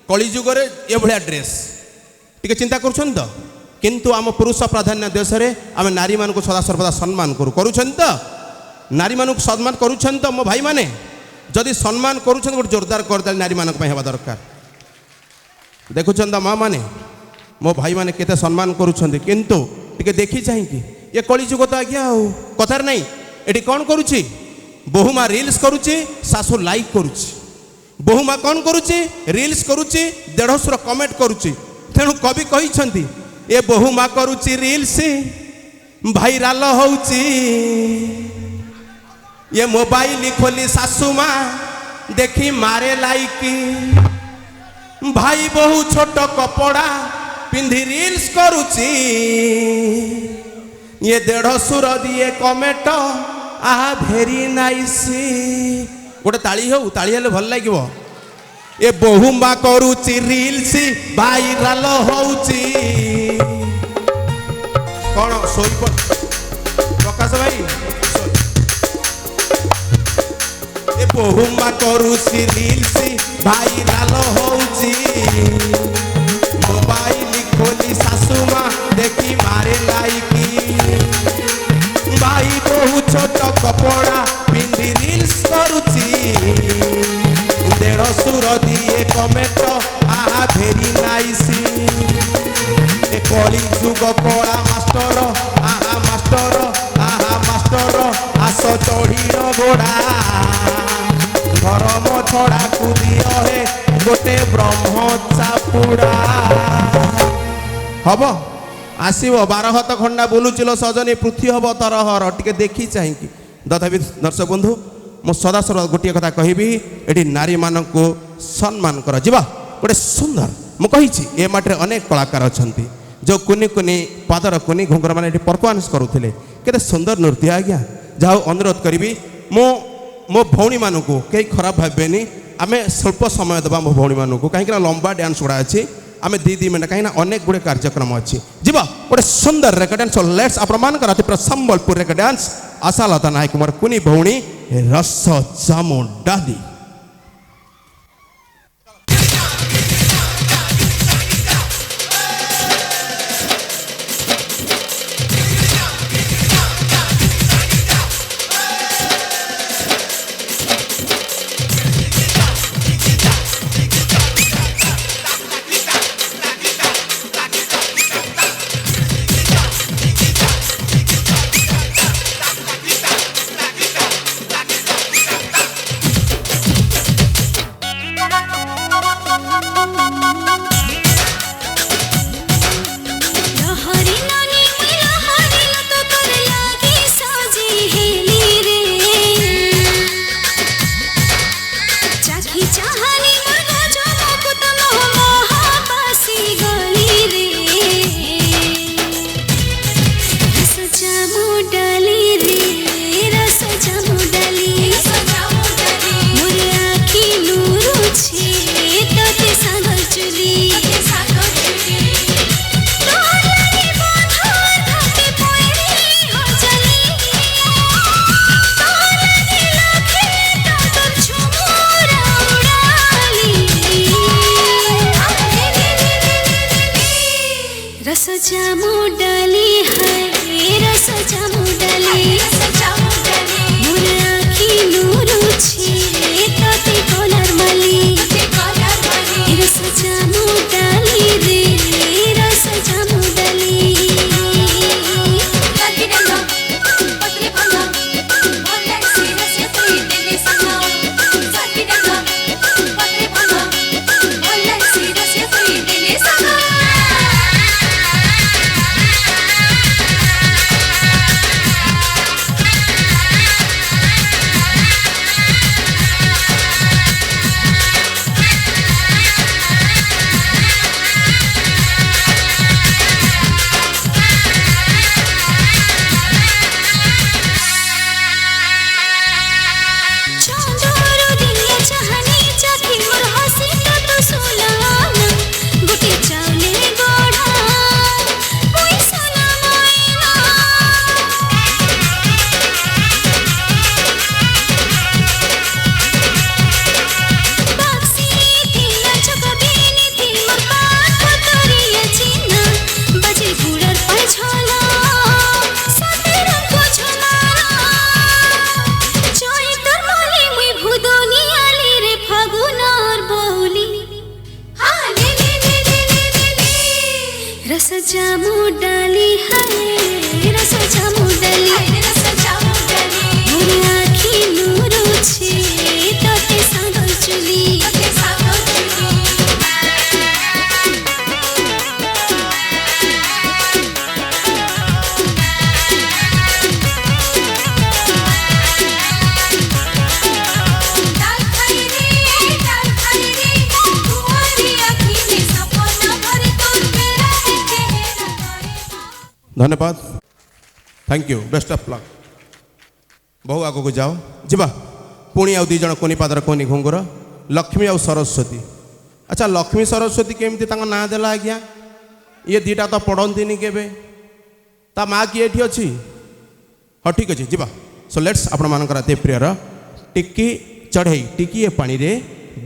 कलिजुगे ये भाया ड्रेस टी चिंता करुँच तो किंतु आम पुरुष प्राधान्य देश में आम नारी मान सदा सर्वदा सम्मान करूँ तो नारी मान सम्मान करुँच तो मो भाई मैंने जदि सम्मान करुँच गोटे जोरदार करदे नारी मान हवा दरकार देखुं तो माँ मैंने मो भाई मैंने केते सम्मान करुँच किंतु टी देखी चाहिए ये कलिजुग तो आज्ञा कथार नहीं ये कौन करुच्ची बहुमा रिल्स करुच्ची सासू लाइक करुच्ची बहुमा कौन करुच्ची रिल्स करुच्ची देढ़शुर कमेंट करुच्ची तेणु कवि कही ये बहुमा करुच्ची रिल्स भाइराल होउची ये मोबाइल खोली सासू माँ देखी मारे लाइक भाई बहु छोट कपड़ा पिंधि रिल्स करुच्ची ये देढ़शुर दिए कमेंट आहा भेरी नाइस गोटे ताली हो ताली हेले भल लगे ये बहुमा करुच्ची रिल्स भाइराल होउची कौन सोई प्रकाश भाई ये बहुमा करुच्ची रिल्स भाइराल होउची मोबाइल खोली सासू माँ देखी मारे लाइकी भाई बहु छोट कपड़ा पिंधि रिल्स करुच्ची देढ़शुर दिए कमेंट आहा भेरी नाइस कली जुग कला मास्टर आहा मास्टर आस चढ़ीर घोड़ा धर्म छड़ा कुदिय हे गोटे ब्रह्म चापुड़ा हम आसव 12 हाथ खंडा बुलुचिल सजनी पृथ्वी हम तरहर टे देखी चाहिए तथापि दर्शक बंधु मु सदा सर्वदा गोटे कथा कहबी ये नारी मान को सम्मान कर गोटे सुंदर मुझे ए माटे अनेक कलाकार अच्छा जो कुनी कुनी पादर कुनी घुंगर मैंने परफॉर्मेंस करुले केते सुंदर नृत्य आज्ञा जहाँ अनुरोध करी मो भौणी मान को कहीं खराब भावेनि आम स्वल्प समय देवा मो भौणी मान को कहीं लंबा डांस गुड़ा अच्छी आम 2 मिनट कहीं अनेक गुड़े कार्यक्रम अच्छी जीव गोटे सुंदर रेक डांस लेट्स आपण मान अति संबलपुर रेक डांस आशालता नायक कुमार कुनी भौणी रस जामु डाली। लहरी नानी मुई लहरी लतो तोर लागी साजी हेली रे चाखी चाहनी मोर गजो मुकुट मोह महाबासी गली रे रस जामु डाली रे रस जामु डाली मोर आखी लुरुछे तोते सागर चुली रस जामु डाली है रस जामु डाली मोर आखी लुरुछे तोते कलर मली रस जामु डाली रे रस जामु डाली चंदोरो दिया चाहनी चाखी मोर हसी तो सुलाना गुटी चावले गोढ़ा मुई सोना मायना बाक्सी दिया चकबीनी थी मोर पाख तोरिया चिन्ना बजे गुड़र पर झोला सतेरा को झोलाना चोई तोर माली मुई भुदोनी आली रे फागुनार बौली रस जामु डाली है रस जामु डाली मोर आखी लुरुछे तोते सागर चुली धन्यवाद thank you best of luck बहु आग को जाओ जीवा पुणी आउ दी जन कोनी पादर कोनी घुंगुर लक्ष्मी आउ सरस्वती अच्छा लक्ष्मी सरस्वती केमती तांका ना देला आज्ञा ये दीटा तो पढ़ंती केबे ता माँ किए एठी अछि हाँ ठीक अच्छे जीवा सो लेट्स आपण मानकर अति प्रियर टिक्की चढ़ई टिकी ए पानी रे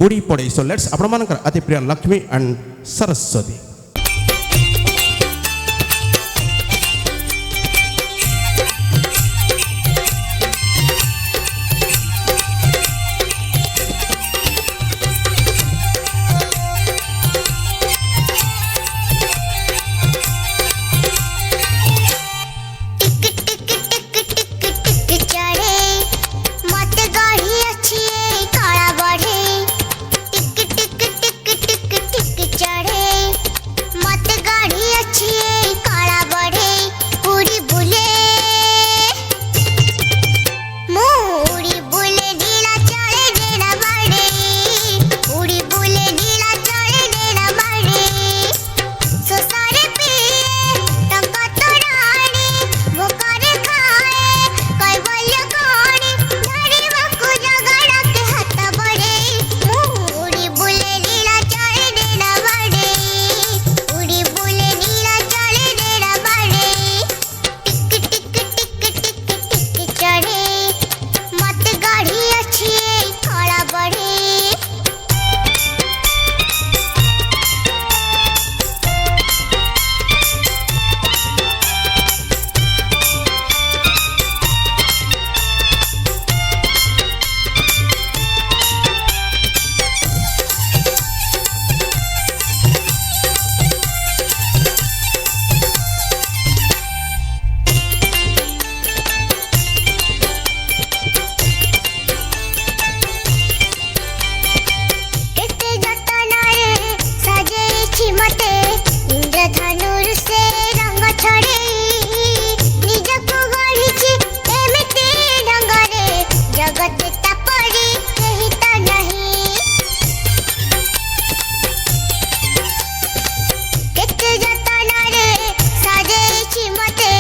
बुड़ी पड़े सो लेट्स आपण मानकर अति प्रिय लक्ष्मी एंड सरस्वती चढ़े मते इंद्रधनुर से रंग छड़े निजको गढ़िछि एमिति ढंगरे जगत तापरी केहि त नहीं केते जतनरे सजेछि मते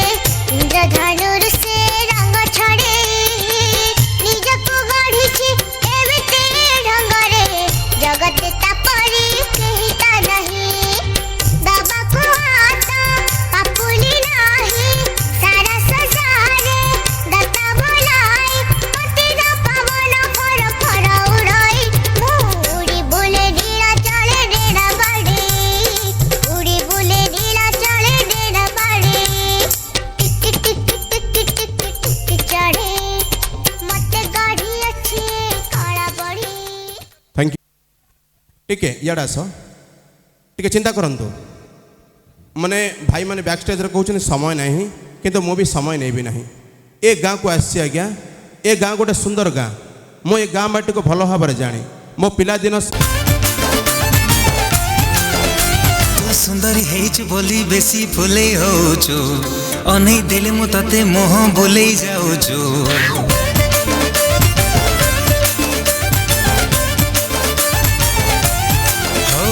इंद्रधनुर से रंग छड़े निजको गढ़िछि एमिति ढंगरे जगत तापरी केहि त नहीं बाबाको हात पापुली नाही सारा संसारे दत्ता भलाई पतित पवन फर फर उड़ई उड़ी बुले ढीला चले डेरा बाड़ी उड़ी बुले ढीला चले डेरा बाड़ी टिक टिक टिक टिक टिक टिक टिक चढ़े मते गाड़ी अच्छे काला बड़ी थैंक यू टिके इयाडे आस टिके चिंता करंतु माने भाई माने बैक स्टेज रे कहउछन समय नहीं किंतु मो भी समय नहीं भी नहीं ए गाँ को आसी आज्ञा ए गाँ गोटे सुंदर गाँ मो ए गाँ बाटी को भल भाव जानी मो पिला दिन तू सुंदरी हेइछु बोली बेसी फुले होछु अनै देले मु तते मोह बोले जाउछु हो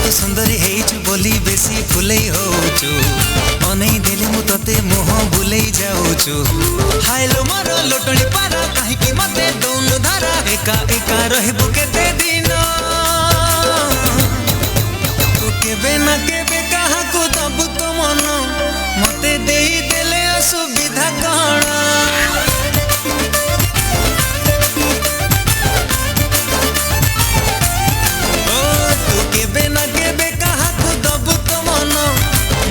तू सुंदरी हेइछु बोली बेसी फुले होछु अनै देले मु तते मोह बोले जाउछु हायलो मारो लोटणी पारा काहे कि मते दौनु धारा एका एका रहबु केते दिन तू केबे ना केबे काहाकू दबु तो मन मते देई देले असुविधा कण ओ तू केबे ना केबे काहाकू दबु तो मन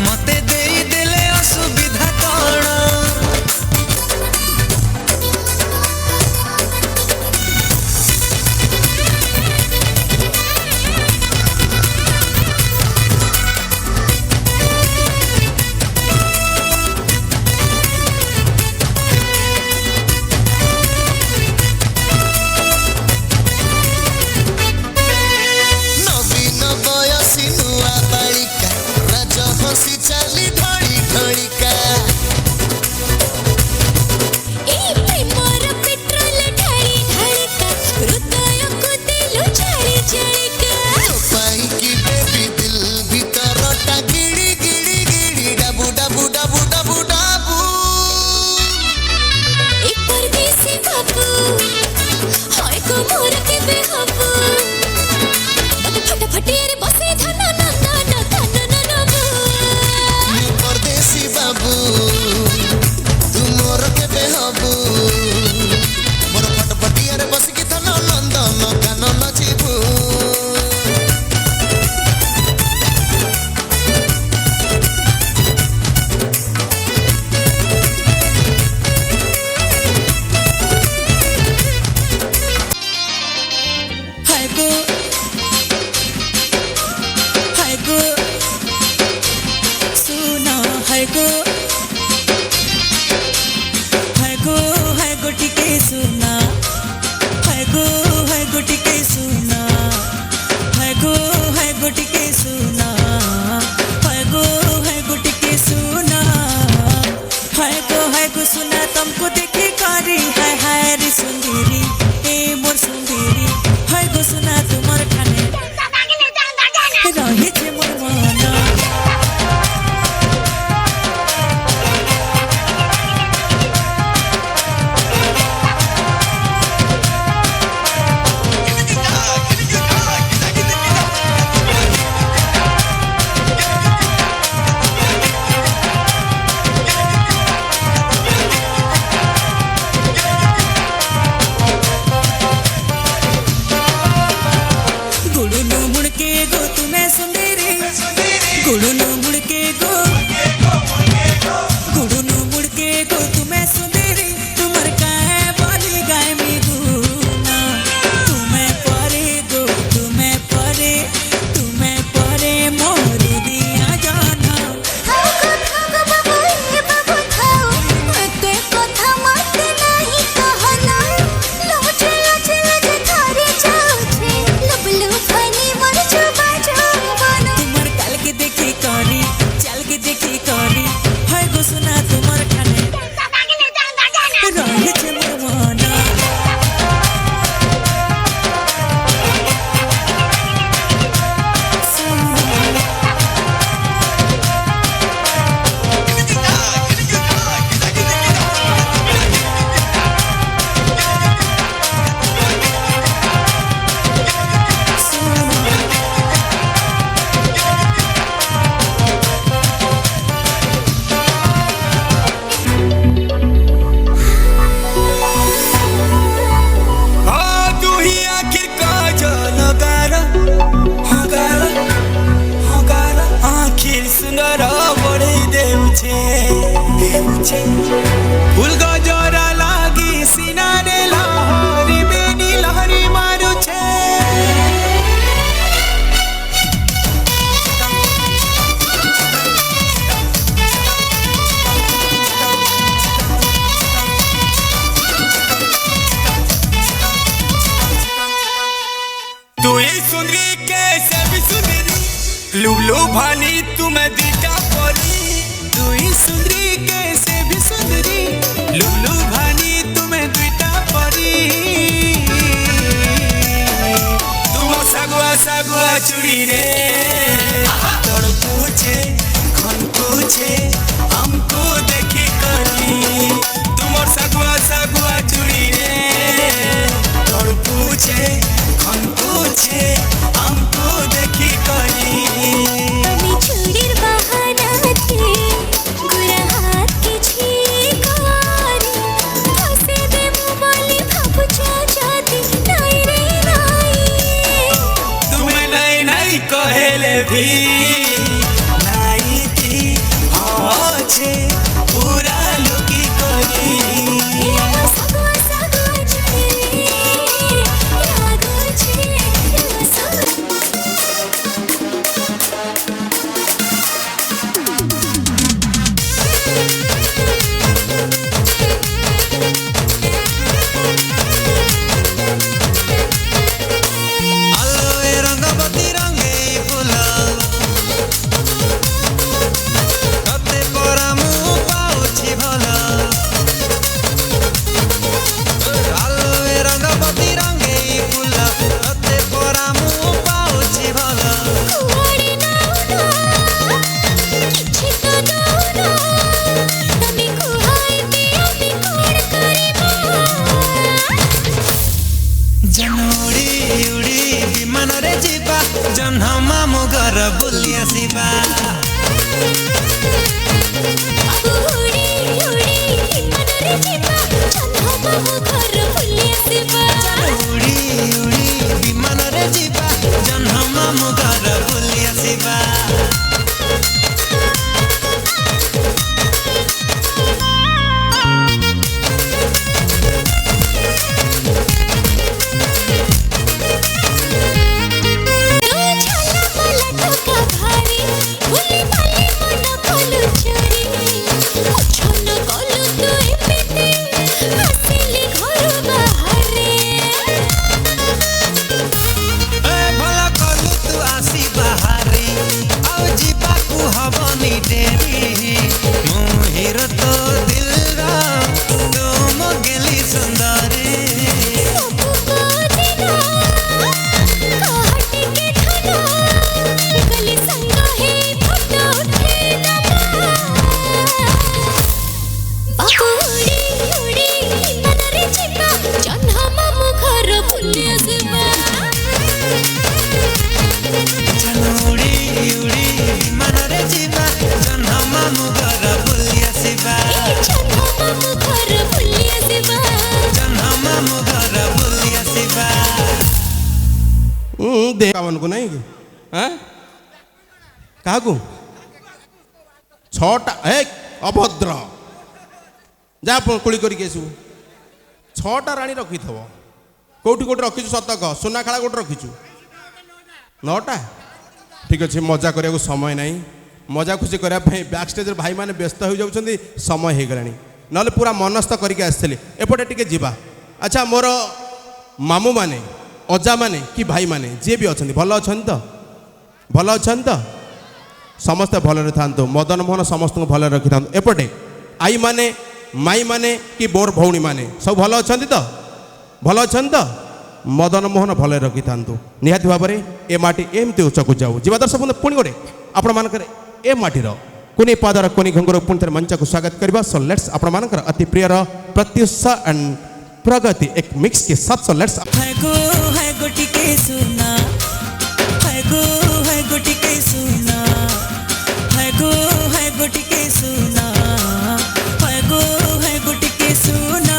मते देई देले असुविधा कण देउछे फूल गजरा लागी सिनारे लहरी बेनी लहरी मारुछे तू ही सुंदरी कैसे भी सुंदरी लुलु भानी तुम्हें दिखा परी तू ही सुंदरी कैसे भी सुंदरी लुलु भानी तुम्हें दिखा परी तुम सगुआ सगुआ चुड़ी रे तोड़ पूछे खन पूछे हमको देखी करी तुम सगुआ सगुआ चुड़ी रे तोड़ पूछे खन पूछे हमको देखी करी আমি ছুরির বাহানাতে গোড়া হাতকে ছিঁড়ে করে ফসে দেবো বলে ভাবছ যদি নাই রে নাই तुम्हें नहीं नहीं कहेले भी नहीं थी अच्छे पूरा लुकी करी সাগুয়া সাগুয়া চুড়ি লাগুছে আলোয় রঙ্গবতী রঙে ফুল ততে পরা মু পাউছি ভাল আলোয় রঙ্গবতী রঙে ফুল ততে পরা মু পাউছি ভাল কুয়াড়ি নাও না কিছু তো দাও না তুমি কুহাইতে আমি কোন করিব जनोड़ी उड़ी विमान रे जीवा जन्ह मामु घर बुली आसीबा উড়ি উড়ি মনরে জিবা চন্দ্র বাবু ঘর ভুলি আসিবা उड़ी उड़ी विमान रे जीवा जन्ह मामु घर बुली आसीबा তো ঝালা মালা ঠোকা ভারি ভুলি পালি মন কলু চুরি উছন কলু তুই পেতে আসিলি ঘর বাহারে ए भला कलु तू आसी बाहरी आउ जीवा कु हबनी डेरी मोहिर तो दिल रा तुम गेली सुंदरी सबको दिना कहटी के ठाना गली संग ही फोटो उठे बाबू उड़ी उड़ी मनरे जिबा जन्ह मामु घर भुली आसबा जनोड़ी उड़ी विमान रे जीवा जन्ह मामु घर बुली आसीबा जन्ह मामु घर भुली आसबा जन्ह मामु घर बुली आसीबा दे कामनକୁ ନାହିଁ କି ହଁ କାହାକୁ ଛଅଟା ଏ ଅଭଦ୍ର ଯା କୁଳି କରିକି ଆସିବୁ ଛଅଟା ରାଣୀ ରଖିଥିବ କେଉଁଠି କେଉଁଠି ରଖିଛୁ ସତ କହ ସୁନାଖାଳା କେଉଁଠି ରଖିଛୁ ନଅଟା ଠିକ୍ ଅଛି ମଜା କରିବାକୁ ସମୟ ନାହିଁ ମଜା ଖୁସି କରିବା ପାଇଁ ବ୍ୟାକ୍ ଷ୍ଟେଜ୍ରେ ଭାଇମାନେ ବ୍ୟସ୍ତ ହୋଇଯାଉଛନ୍ତି ସମୟ ହେଇଗଲାଣି ନହେଲେ ପୁରା ମନସ୍ଥ କରିକି ଆସିଥିଲି ଏପଟେ ଟିକେ ଯିବା ଆଚ୍ଛା ମୋର ମାମୁଁମାନେ ଅଜାମାନେ କି ଭାଇମାନେ ଯିଏ ବି ଅଛନ୍ତି ଭଲ ଅଛନ୍ତି ତ ଭଲ ଅଛନ୍ତି ତ ସମସ୍ତେ ଭଲରେ ଥାନ୍ତୁ ମଦନ ମୋହନ ସମସ୍ତଙ୍କୁ ଭଲରେ ରଖିଥାନ୍ତୁ ଏପଟେ ଆଈମାନେ ମାଇମାନେ କି ବୋର ଭଉଣୀମାନେ ସବୁ ଭଲ ଅଛନ୍ତି ତ ଭଲ ଅଛନ୍ତି ତ ମଦନ ମୋହନ ଭଲରେ ରଖିଥାନ୍ତୁ ନିହାତି ଭାବରେ ଏ ମାଟି ଏମିତି ଉଚ୍ଚକୁ ଯାଉ ଯିବା ଦର୍ଶକ ବନ୍ଧୁ ପୁଣି ଗୋଟେ ଆପଣମାନଙ୍କର ଏ ମାଟିର କୁନି ପାଦର କୁନି ଘଙ୍ଗର ପୁଣି ଥରେ ମଞ୍ଚକୁ ସ୍ୱାଗତ କରିବା ସୋ ଲେଟ୍ସ ଆପଣମାନଙ୍କର ଅତି ପ୍ରିୟର ପ୍ରତ୍ୟୁଷ ଆଣ୍ଡ प्रगति एक मिक्स के साथ सो लेट्स है गोटी के सुना है गोटी के सुना है गोटी के सुना है गोटी के सुना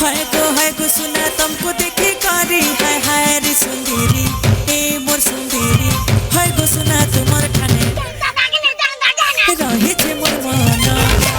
है गो सुना तुमको देखे कारी है रे सुंदरी ए मोर सुंदरी है गो सुना तुमर ठाने रहे छे मोर मन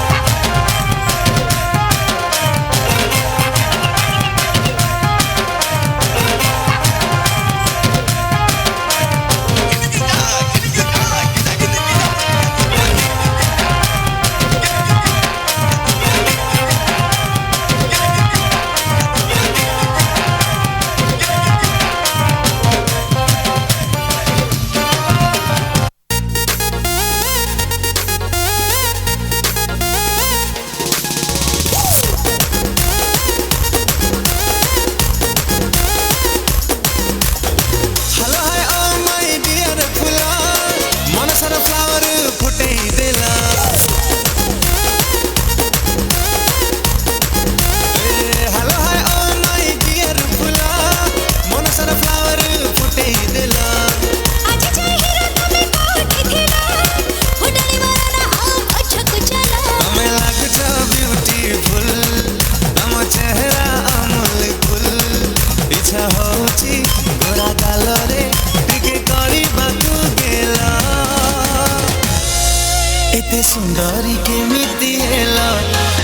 एते सुंदरी केमिति हेला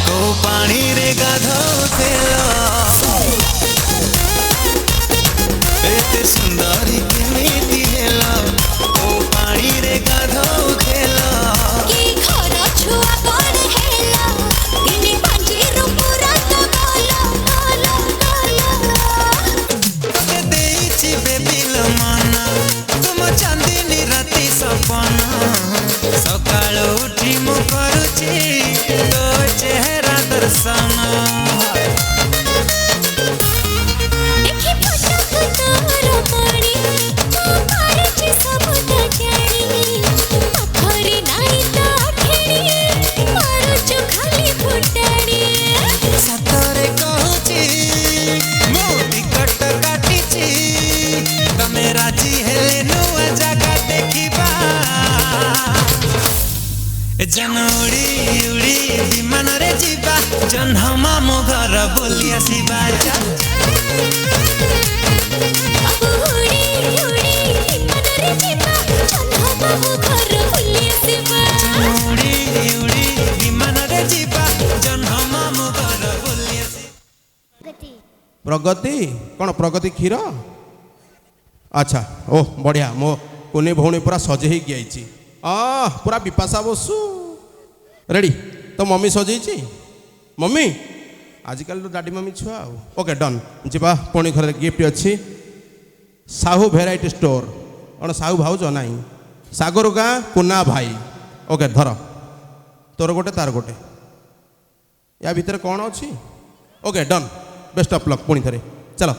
को पानी रे गाधोतेला एते सुंदरी केमिति हेला को पानी रे गाधोतेला की घर छुआ कौन हेला तिनी पांजी रूपुरा तो गोलो गोलो गोलो तोते देइछि बेबिल माना तुम चांदनी राती सपना सकाळ उठी मु करूछि तो चेहरा दर्शन देखि फोटो तोर पड़ी मो पारछि सब त जानी अखरी नाही तो अठेड़ी मारुछु खाली फुटाड़ी सतरे कहूछि मु टिकट काटिछि तमे राजी हेले नुआ जगह देखिबा जन उड़ी उड़ी विमान रे जीवा जन्हमा मो घर बोली आसीबा बाबू उड़ी उड़ी मन रे जीवा चन्हा बाबू घर बुली आसीबा उड़ी उड़ी विमान रे जीवा जन्हमा मो घर बोली आसीबा प्रगति कौन प्रगति क्षीर अच्छा ओह बढ़िया मो कुनी भौणी पूरा सजे ही आई पूरा विपाशा बसु रेडी तो मम्मी सजेची मम्मी आजिकल तो डाडी मम्मी छुआ ओके डन जीवा पुणी घर गिफ्ट अच्छी साहू भेराइटी स्टोर कौन साहू भाउज ना सागर गाँ कुना भाई ओके धर तोर गोटे तार गोटे या भितर कौन अच्छी okay done best of luck पुणी थे चलो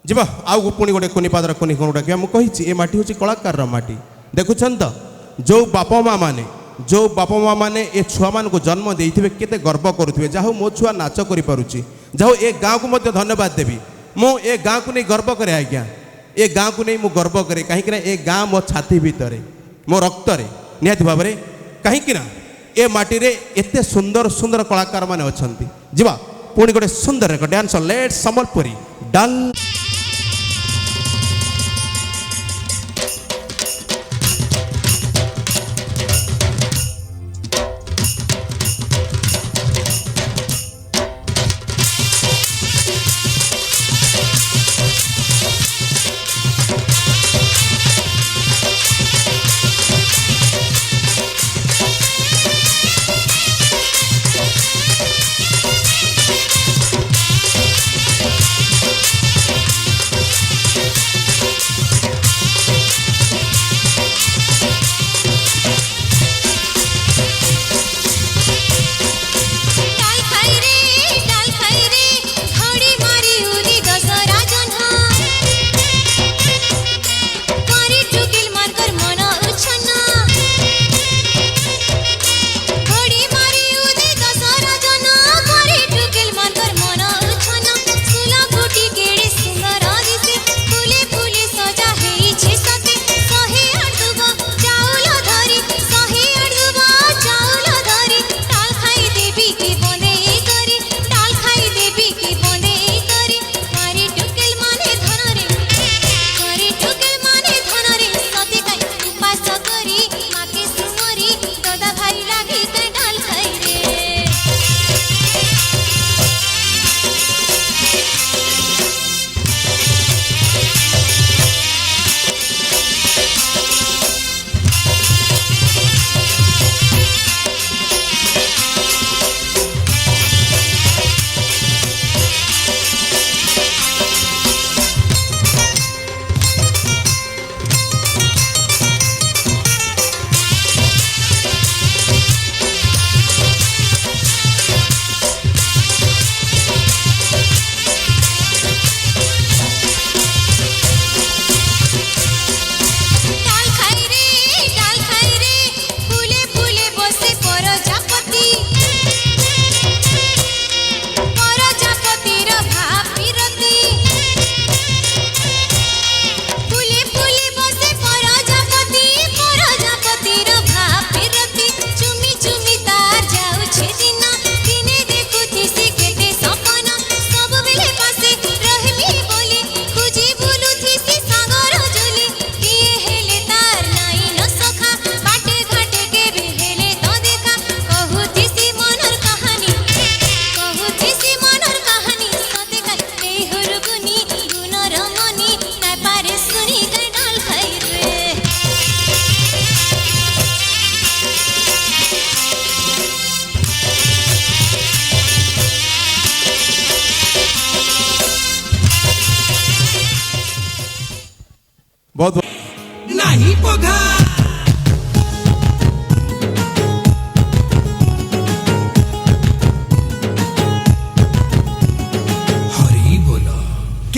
जीवा आउ पुणी गोटे कुनी पादर कुनी कौन डाक मुझे ये माटी हूँ कलाकार माटी देखुन तो जो बापा माँ मैंने जो बापा माँ मैंने ए छुआ मान को जन्म देते केते गर्व करुवे जहाँ मो छुआ नाच करुच्ची जहाँ ए गाँव को मध्य धन्यवाद देवी मो ए गाँव को नहीं गर्व करे आज्ञा ए गाँव को नहीं मु गर्व करे कहीं ए गाँ मो छाती भितर मो रक्त निहाती भाव में कहीं ए माटी रे एते सुंदर सुंदर कलाकार माने अछंती जीवा पुणी गोटे सुंदर एक डांस लेट संबलपुरी डाल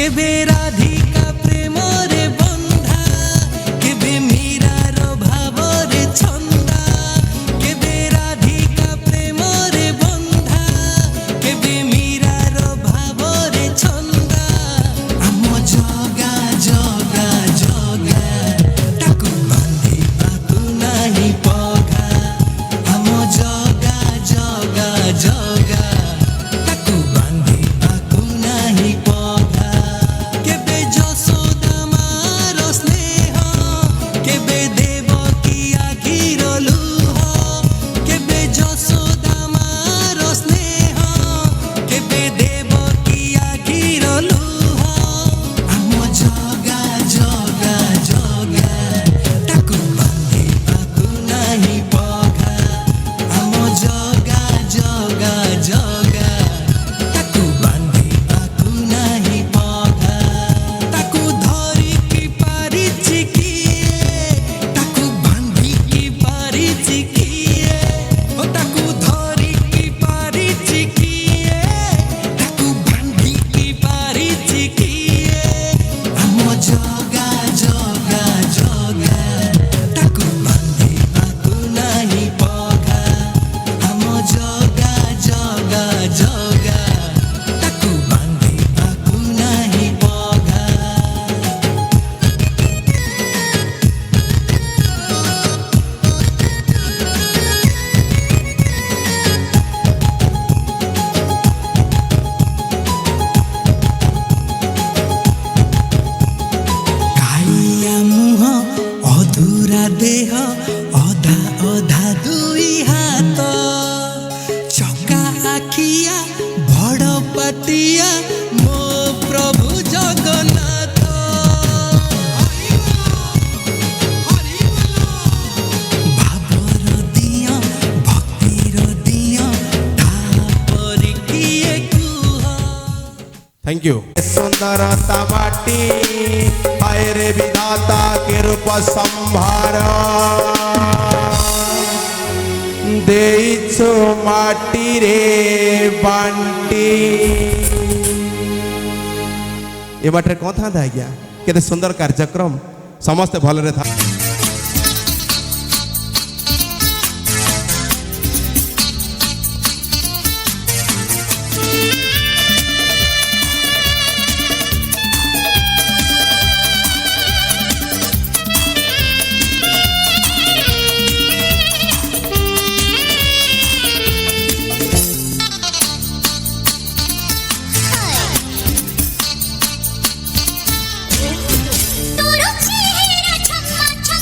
केबे राधिका प्रेम रे बंधा केबे मीरार भाव रे छंदा केबे राधिका प्रेम रे बंधा केबे मीरार भाव रे छंदा आम जगा जगा जगा ताकू बांधी बाकू नहीं पगा आम जगा जगा जगा ताकू बांधी बाकू नहीं पगा केबे जसोदा मार स्नेह केबे देवकी आखिर लुह केबे जसोदा मार स्नेह केबे देवकी आखिर लुह आम जगा जगा जगा ताकू बांधी बाकू नहीं पगा आम जगा जगा जगा ताकू बांधी बाकू नहीं पगा ताकू धरी की पारिछि किए ताकू बांधी की पारिछि किए ओ ताकू धरी की पारिछि किए ताकू बांधी की पारिछि किए आम जगा जगा जगा ताकू बांधी बाकू नहीं पगा आम जगा जगा जगा ताकू बांधी बाकू नहीं पगा कालिया मुह अधूरा देह अधा अधा दुई हाथ चका आखिया बड़ पाटिया मो प्रभु जगन्नाथ भावर दिया भक्तिर दिया तापर किए कुह थैंक यू सुंदरता माटी हाय रे विधाता के रूप संभार देइछु माटी रे बांटी ए बाटे कौन था आज्ञा केते सुंदर कार्यक्रम समस्त भलरे था तोर चेहरा छम्मा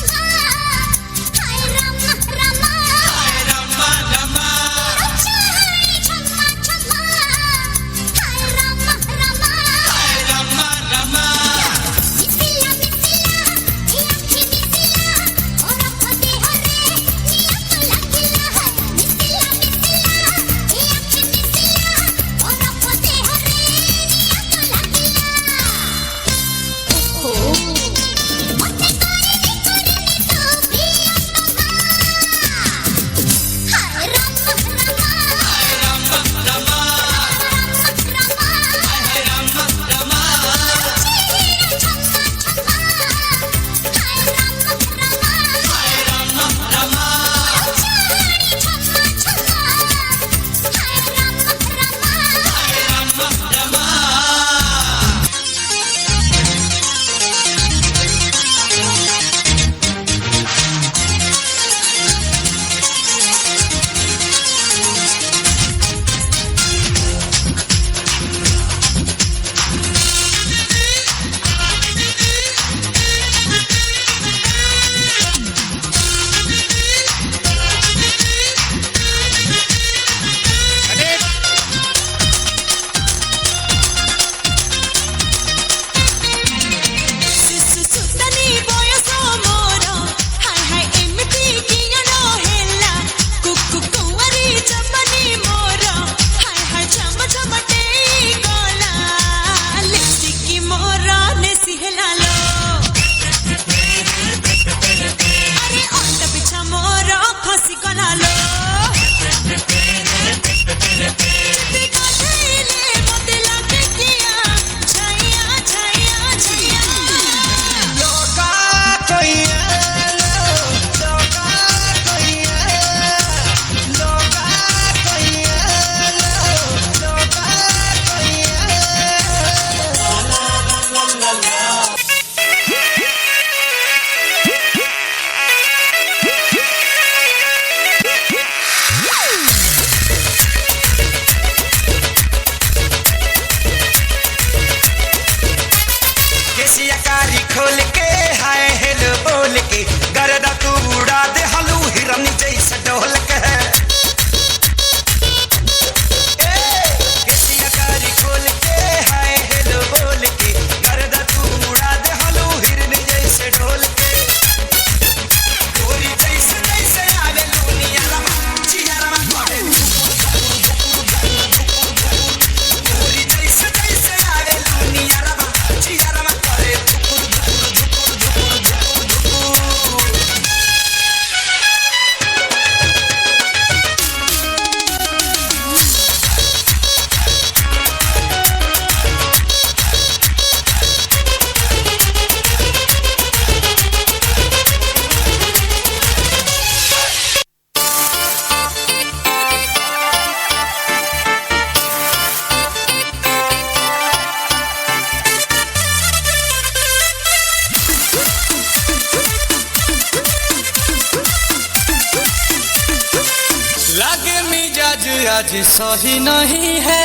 आज सही नहीं है,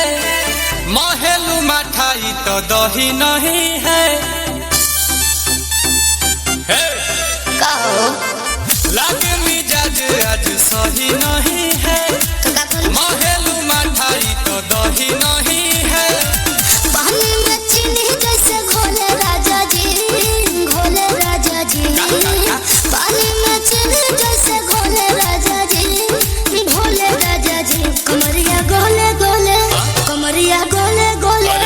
महलू मठाई तो दही नहीं है। लागे मिजाज आज सही नहीं है, महलू मठाई तो दही नहीं है। पानी में चीनी जैसे घोले राजा जी, घोले राजा जी। पानी में चीनी जैसे घोले राजा जी, घोले राजा जी। कमरिया गोले गोले, कमरिया गोले गोले,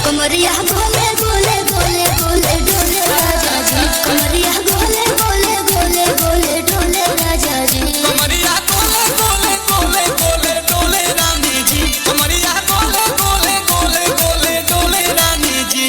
कमरिया गोले गोले गोले गोले डोले राजा जी। कमरिया गोले गोले गोले गोले डोले राजा जी। कमरिया गोले गोले गोले गोले डोले रानी जी। कमरिया गोले गोले गोले गोले डोले रानी जी।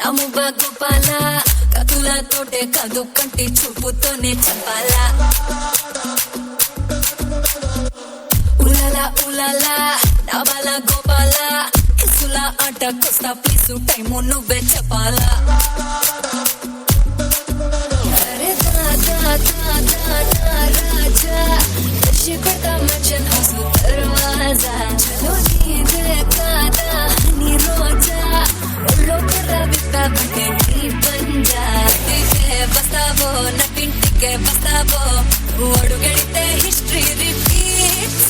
అమ్మువ గోపాల కదులతోటే కాదు కంటి చూపుతోనే చంపాలా ఉలాలా ఉలాలా నాబాల గోపాల కిసుల ఆట కోస్తా ప్లీజు టైము నువ్వే చెప్పాలా అరే దాదా దాదా రాజా కషి కొడతా మర్చెంట్ హౌస్ దర్వాజా చలో నీదే కాదా నీ రోజా ఒళ్ళో తెరవిత బట్టే నీ పంజా టికే బస్తావో నటింటికే బస్తావో అడుగెడితే హిస్టరీ రిపీట్స్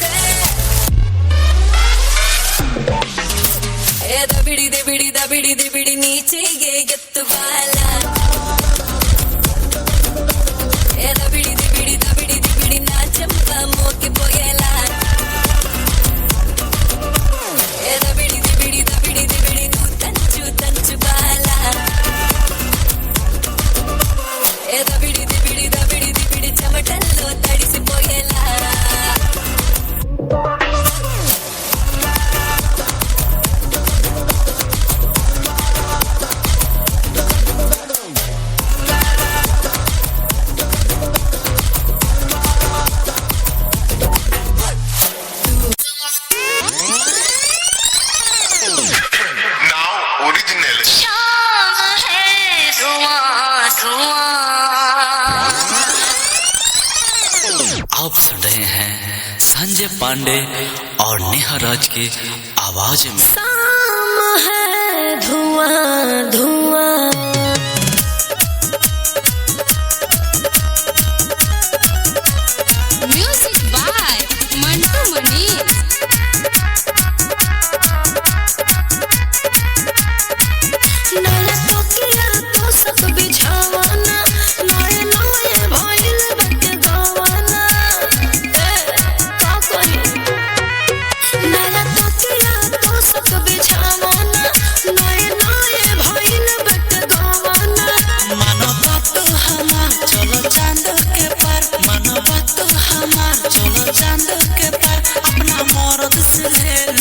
दिबिड़ी दबिड़ी दिबिड़ी नीचे ये गत्तु वाला ए दबिड़ी दिबिड़ी दबिड़ी दिबिड़ी नाचम्मा मोके पोयला ए दबिड़ी दिबिड़ी दबिड़ी दिबिड़ी नू तंचु तंचु बाला ए दबिड़ी दिबिड़ी दबिड़ी दिबिड़ी चमटल्लो तडिसी पोयला आप सुन रहे हैं संजय पांडे और नेहा राज की आवाज में। शाम है धुआं धुआं म्यूजिक बाय मंटू मनी नया टोकिया तो सब बिछावाना नए नए भइल बटे गवाना का कोई नया टोकिया तो सब बिछावाना नए नए भइल बटे गवाना मानो बात हमार चलो चांद के पार, मानो बात हमार चलो चांद के पार, अपना मर्द से ले